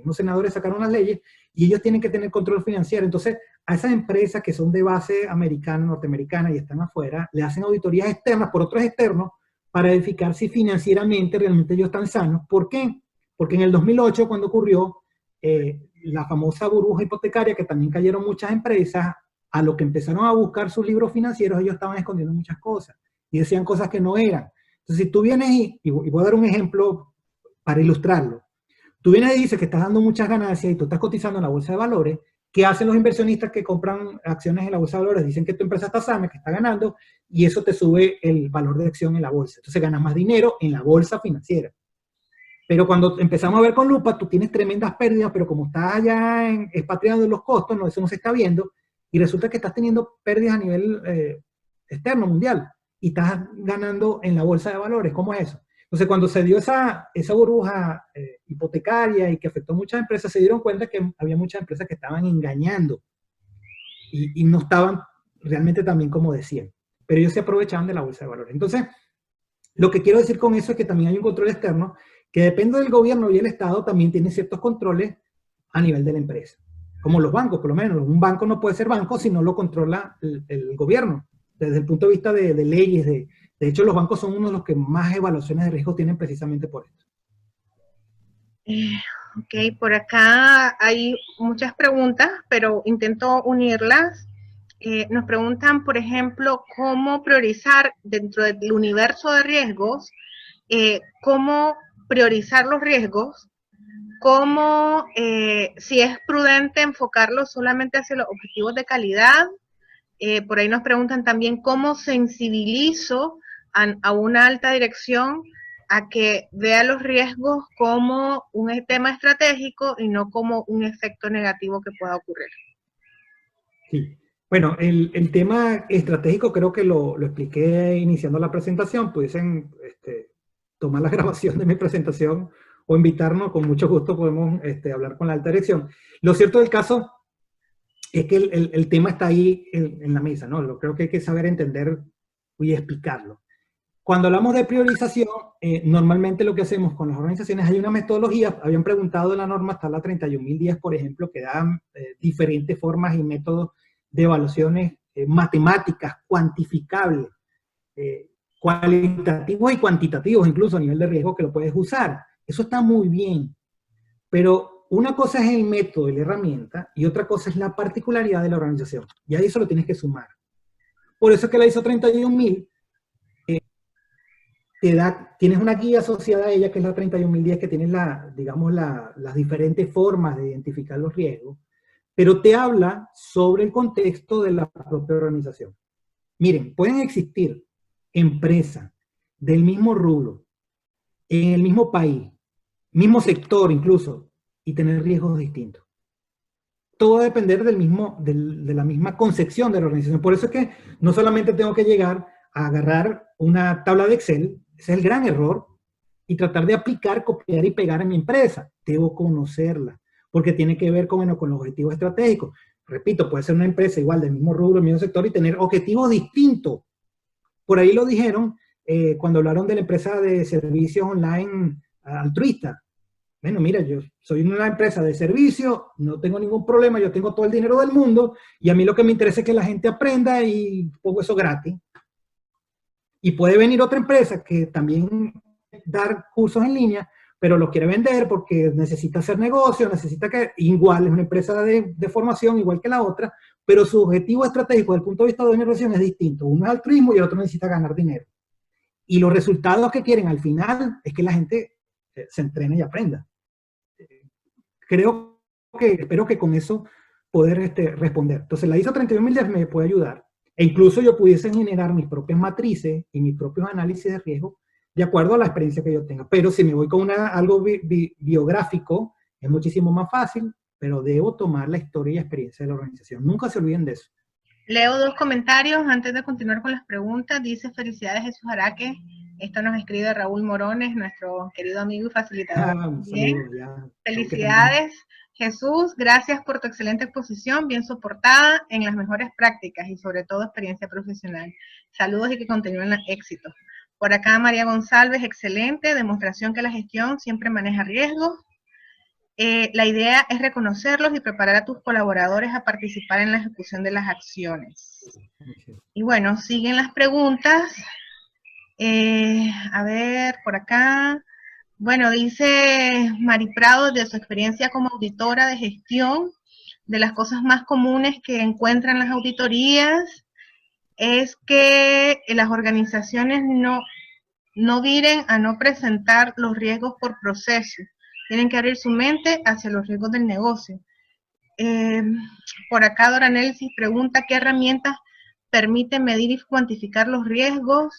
Unos senadores sacaron unas leyes y ellos tienen que tener control financiero. Entonces, a esas empresas que son de base americana, norteamericana y están afuera, le hacen auditorías externas por otros externos para verificar si financieramente realmente ellos están sanos. ¿Por qué? Porque en el 2008, cuando ocurrió la famosa burbuja hipotecaria, que también cayeron muchas empresas, a lo que empezaron a buscar sus libros financieros, ellos estaban escondiendo muchas cosas y decían cosas que no eran. Entonces, si tú vienes y voy a dar un ejemplo para ilustrarlo, tú vienes y dices que estás dando muchas ganancias y tú estás cotizando en la bolsa de valores. ¿Qué hacen los inversionistas que compran acciones en la bolsa de valores? Dicen que tu empresa está sana, que está ganando, y eso te sube el valor de acción en la bolsa. Entonces ganas más dinero en la bolsa financiera. Pero cuando empezamos a ver con lupa, tú tienes tremendas pérdidas, pero como estás allá expatriando los costos, no, eso no se está viendo, y resulta que estás teniendo pérdidas a nivel externo, mundial, y estás ganando en la bolsa de valores. ¿Cómo es eso? Entonces, cuando se dio esa burbuja hipotecaria y que afectó a muchas empresas, se dieron cuenta que había muchas empresas que estaban engañando y no estaban realmente tan bien como decían. Pero ellos se aprovechaban de la bolsa de valores. Entonces, lo que quiero decir con eso es que también hay un control externo que depende del gobierno y el Estado también tiene ciertos controles a nivel de la empresa. Como los bancos, por lo menos. Un banco no puede ser banco si no lo controla el gobierno. Desde el punto de vista de leyes, de hecho, los bancos son uno de los que más evaluaciones de riesgo tienen precisamente por esto. Ok, por acá hay muchas preguntas, pero intento unirlas. Nos preguntan, por ejemplo, cómo priorizar dentro del universo de riesgos, cómo priorizar los riesgos, cómo, si es prudente enfocarlo solamente hacia los objetivos de calidad. Por ahí nos preguntan también cómo sensibilizo a una alta dirección a que vea los riesgos como un tema estratégico y no como un efecto negativo que pueda ocurrir. Sí. Bueno, el tema estratégico creo que lo expliqué iniciando la presentación. Pudiesen tomar la grabación de mi presentación o invitarnos, con mucho gusto podemos hablar con la alta dirección. Lo cierto del caso es que el tema está ahí en la mesa, ¿no? Lo creo que hay que saber entender y explicarlo. Cuando hablamos de priorización, normalmente lo que hacemos con las organizaciones, hay una metodología, habían preguntado en la norma, está la 31.010, por ejemplo, que dan diferentes formas y métodos de evaluaciones matemáticas, cuantificables, cualitativos y cuantitativos, incluso a nivel de riesgo, que lo puedes usar. Eso está muy bien, pero una cosa es el método y la herramienta, y otra cosa es la particularidad de la organización. Y a eso lo tienes que sumar. Por eso es que la ISO 31000 tienes una guía asociada a ella, que es la 31.010, que tiene digamos, las diferentes formas de identificar los riesgos, pero te habla sobre el contexto de la propia organización. Miren, pueden existir empresas del mismo rubro, en el mismo país, mismo sector incluso, y tener riesgos distintos. Todo va a depender de la misma concepción de la organización. Por eso es que no solamente tengo que llegar a agarrar una tabla de Excel, ese es el gran error, y tratar de aplicar, copiar y pegar en mi empresa. Debo conocerla, porque tiene que ver con los objetivos estratégicos. Repito, puede ser una empresa igual del mismo rubro, del mismo sector, y tener objetivos distintos. Por ahí lo dijeron cuando hablaron de la empresa de servicios online altruista. Bueno, mira, yo soy una empresa de servicio, no tengo ningún problema, yo tengo todo el dinero del mundo, y a mí lo que me interesa es que la gente aprenda y pongo eso gratis. Y puede venir otra empresa que también dar cursos en línea, pero los quiere vender porque necesita hacer negocio, necesita que, igual es una empresa de formación, igual que la otra, pero su objetivo estratégico desde el punto de vista de innovación es distinto. Uno es altruismo y el otro necesita ganar dinero. Y los resultados que quieren al final es que la gente se entrene y aprenda. Espero que con eso poder responder. Entonces la ISO 31010 me puede ayudar. E incluso yo pudiese generar mis propias matrices y mis propios análisis de riesgo de acuerdo a la experiencia que yo tenga. Pero si me voy con algo biográfico, es muchísimo más fácil, pero debo tomar la historia y experiencia de la organización. Nunca se olviden de eso. Leo 2 comentarios antes de continuar con las preguntas. Dice, felicidades Jesús Araque. Esto nos escribe Raúl Morones, nuestro querido amigo y facilitador. Saludos, ya. Felicidades Jesús, gracias por tu excelente exposición, bien soportada en las mejores prácticas y sobre todo experiencia profesional. Saludos y que continúen los éxitos. Por acá María González, excelente, demostración que la gestión siempre maneja riesgos. La idea es reconocerlos y preparar a tus colaboradores a participar en la ejecución de las acciones. Y bueno, siguen las preguntas. A ver, por acá. Bueno, dice Mari Prado, de su experiencia como auditora de gestión, de las cosas más comunes que encuentran las auditorías es que las organizaciones no viren a no presentar los riesgos por proceso. Tienen que abrir su mente hacia los riesgos del negocio. Por acá Dora Nelsis pregunta qué herramientas permiten medir y cuantificar los riesgos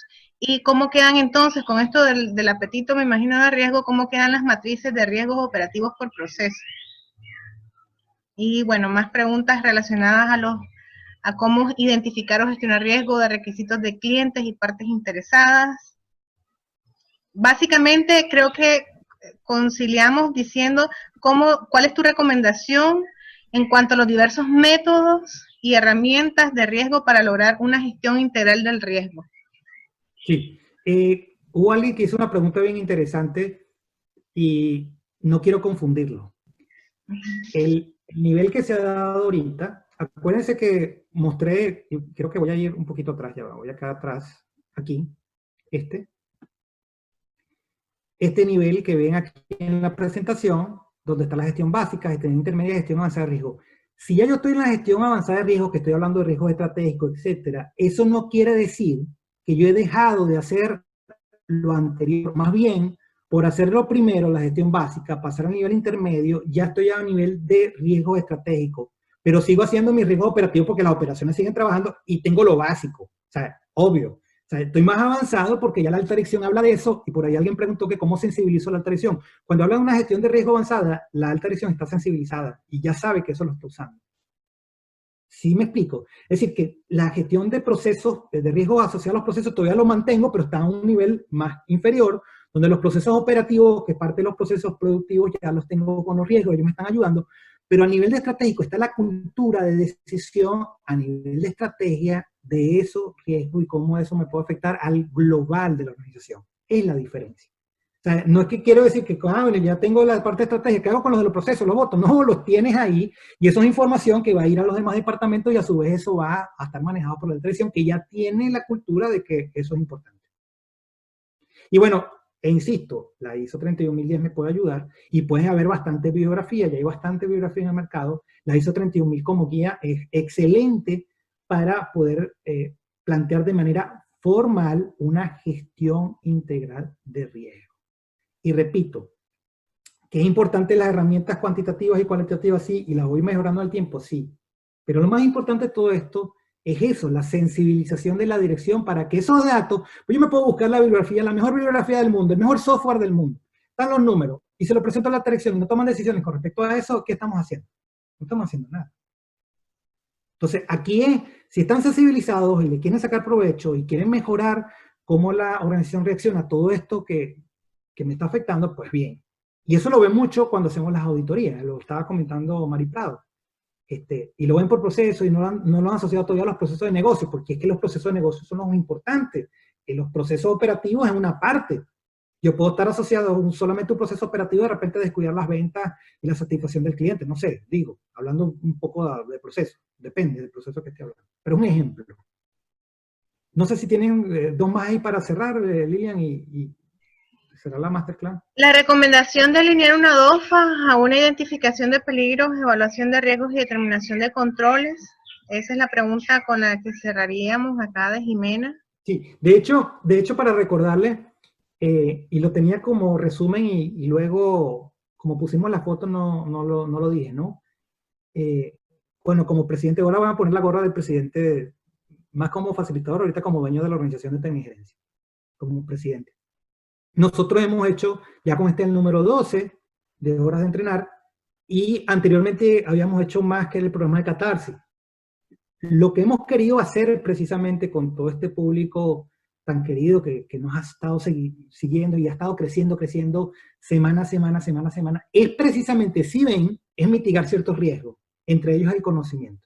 y cómo quedan entonces, con esto del apetito, me imagino, de riesgo, cómo quedan las matrices de riesgos operativos por proceso. Y bueno, más preguntas relacionadas a cómo identificar o gestionar riesgo de requisitos de clientes y partes interesadas. Básicamente creo que conciliamos diciendo cuál es tu recomendación en cuanto a los diversos métodos y herramientas de riesgo para lograr una gestión integral del riesgo. Sí, hubo alguien que hizo una pregunta bien interesante y no quiero confundirlo. El nivel que se ha dado ahorita, acuérdense que mostré, creo que voy a ir un poquito atrás, ya voy acá atrás, aquí, este nivel que ven aquí en la presentación, donde está la gestión básica, gestión intermedia y gestión avanzada de riesgo. Si ya yo estoy en la gestión avanzada de riesgo, que estoy hablando de riesgos estratégicos, etcétera, eso no quiere decir que yo he dejado de hacer lo anterior. Más bien, por hacerlo primero, la gestión básica, pasar al nivel intermedio, ya estoy a nivel de riesgo estratégico. Pero sigo haciendo mi riesgo operativo porque las operaciones siguen trabajando y tengo lo básico. O sea, obvio. O sea, estoy más avanzado porque ya la alta dirección habla de eso, y por ahí alguien preguntó que cómo sensibilizo la alta dirección. Cuando habla de una gestión de riesgo avanzada, la alta dirección está sensibilizada y ya sabe que eso lo está usando. ¿Sí me explico? Es decir, que la gestión de procesos, de riesgos asociados a los procesos, todavía lo mantengo, pero está a un nivel más inferior, donde los procesos operativos, que parte de los procesos productivos, ya los tengo con los riesgos, ellos me están ayudando, pero a nivel de estratégico está la cultura de decisión, a nivel de estrategia, de esos riesgos y cómo eso me puede afectar al global de la organización. Es la diferencia. O sea, no es que quiero decir que bueno, ya tengo la parte estratégica, ¿qué hago con los de los procesos, los votos? No, los tienes ahí y eso es información que va a ir a los demás departamentos y a su vez eso va a estar manejado por la dirección que ya tiene la cultura de que eso es importante. Y bueno, insisto, la ISO 31010 me puede ayudar y puede haber bastante bibliografía, ya hay bastante bibliografía en el mercado. La ISO 31000 como guía es excelente para poder plantear de manera formal una gestión integral de riesgo. Y repito, que es importante las herramientas cuantitativas y cualitativas, sí, y las voy mejorando al tiempo, sí. Pero lo más importante de todo esto es eso, la sensibilización de la dirección para que esos datos, pues yo me puedo buscar la bibliografía, la mejor bibliografía del mundo, el mejor software del mundo, están los números, y se lo presento a la dirección y no toman decisiones con respecto a eso, ¿qué estamos haciendo? No estamos haciendo nada. Entonces, aquí si están sensibilizados y le quieren sacar provecho y quieren mejorar cómo la organización reacciona a todo esto que me está afectando, pues bien. Y eso lo ven mucho cuando hacemos las auditorías, lo estaba comentando Mari Prado. Y lo ven por proceso y no lo han asociado todavía a los procesos de negocio, porque es que los procesos de negocio son los importantes. Y los procesos operativos es una parte. Yo puedo estar asociado solamente a un proceso operativo y de repente descuidar las ventas y la satisfacción del cliente. No sé, digo, hablando un poco de proceso. Depende del proceso que esté hablando. Pero un ejemplo. No sé si tienen dos más ahí para cerrar, Lilian, y será la masterclass. La recomendación de alinear una DOFA a una identificación de peligros, evaluación de riesgos y determinación de controles. Esa es la pregunta con la que cerraríamos acá de Jimena. Sí, de hecho para recordarle, y lo tenía como resumen y luego, como pusimos la foto, no lo dije, ¿no? bueno, como presidente, ahora voy a poner la gorra del presidente, más como facilitador, ahorita como dueño de la organización de Tecnigerencia, como presidente. Nosotros hemos hecho, ya con este el número 12 de horas de entrenar, y anteriormente habíamos hecho más que el programa de Catarsis. Lo que hemos querido hacer precisamente con todo este público tan querido que nos ha estado siguiendo y ha estado creciendo semana a semana, semana a semana, es precisamente, si ven, es mitigar ciertos riesgos. Entre ellos el conocimiento.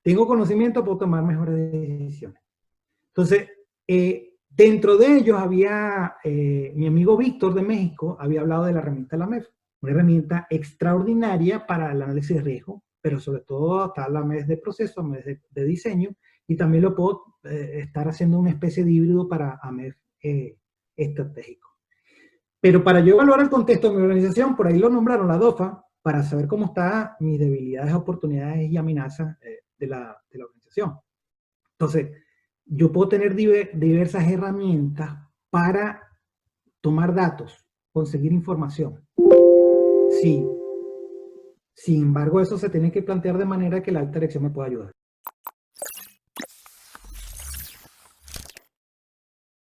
Tengo conocimiento, puedo tomar mejores decisiones. Entonces, dentro de ellos había, mi amigo Víctor de México había hablado de la herramienta de la MEF, una herramienta extraordinaria para el análisis de riesgo, pero sobre todo está la MEF de proceso, MEF de diseño, y también lo puedo estar haciendo una especie de híbrido para AMEF estratégico. Pero para yo evaluar el contexto de mi organización, por ahí lo nombraron la DOFA, para saber cómo están mis debilidades, oportunidades y amenazas de la organización. Entonces, yo puedo tener diversas herramientas para tomar datos, conseguir información. Sí. Sin embargo, eso se tiene que plantear de manera que la alta dirección me pueda ayudar.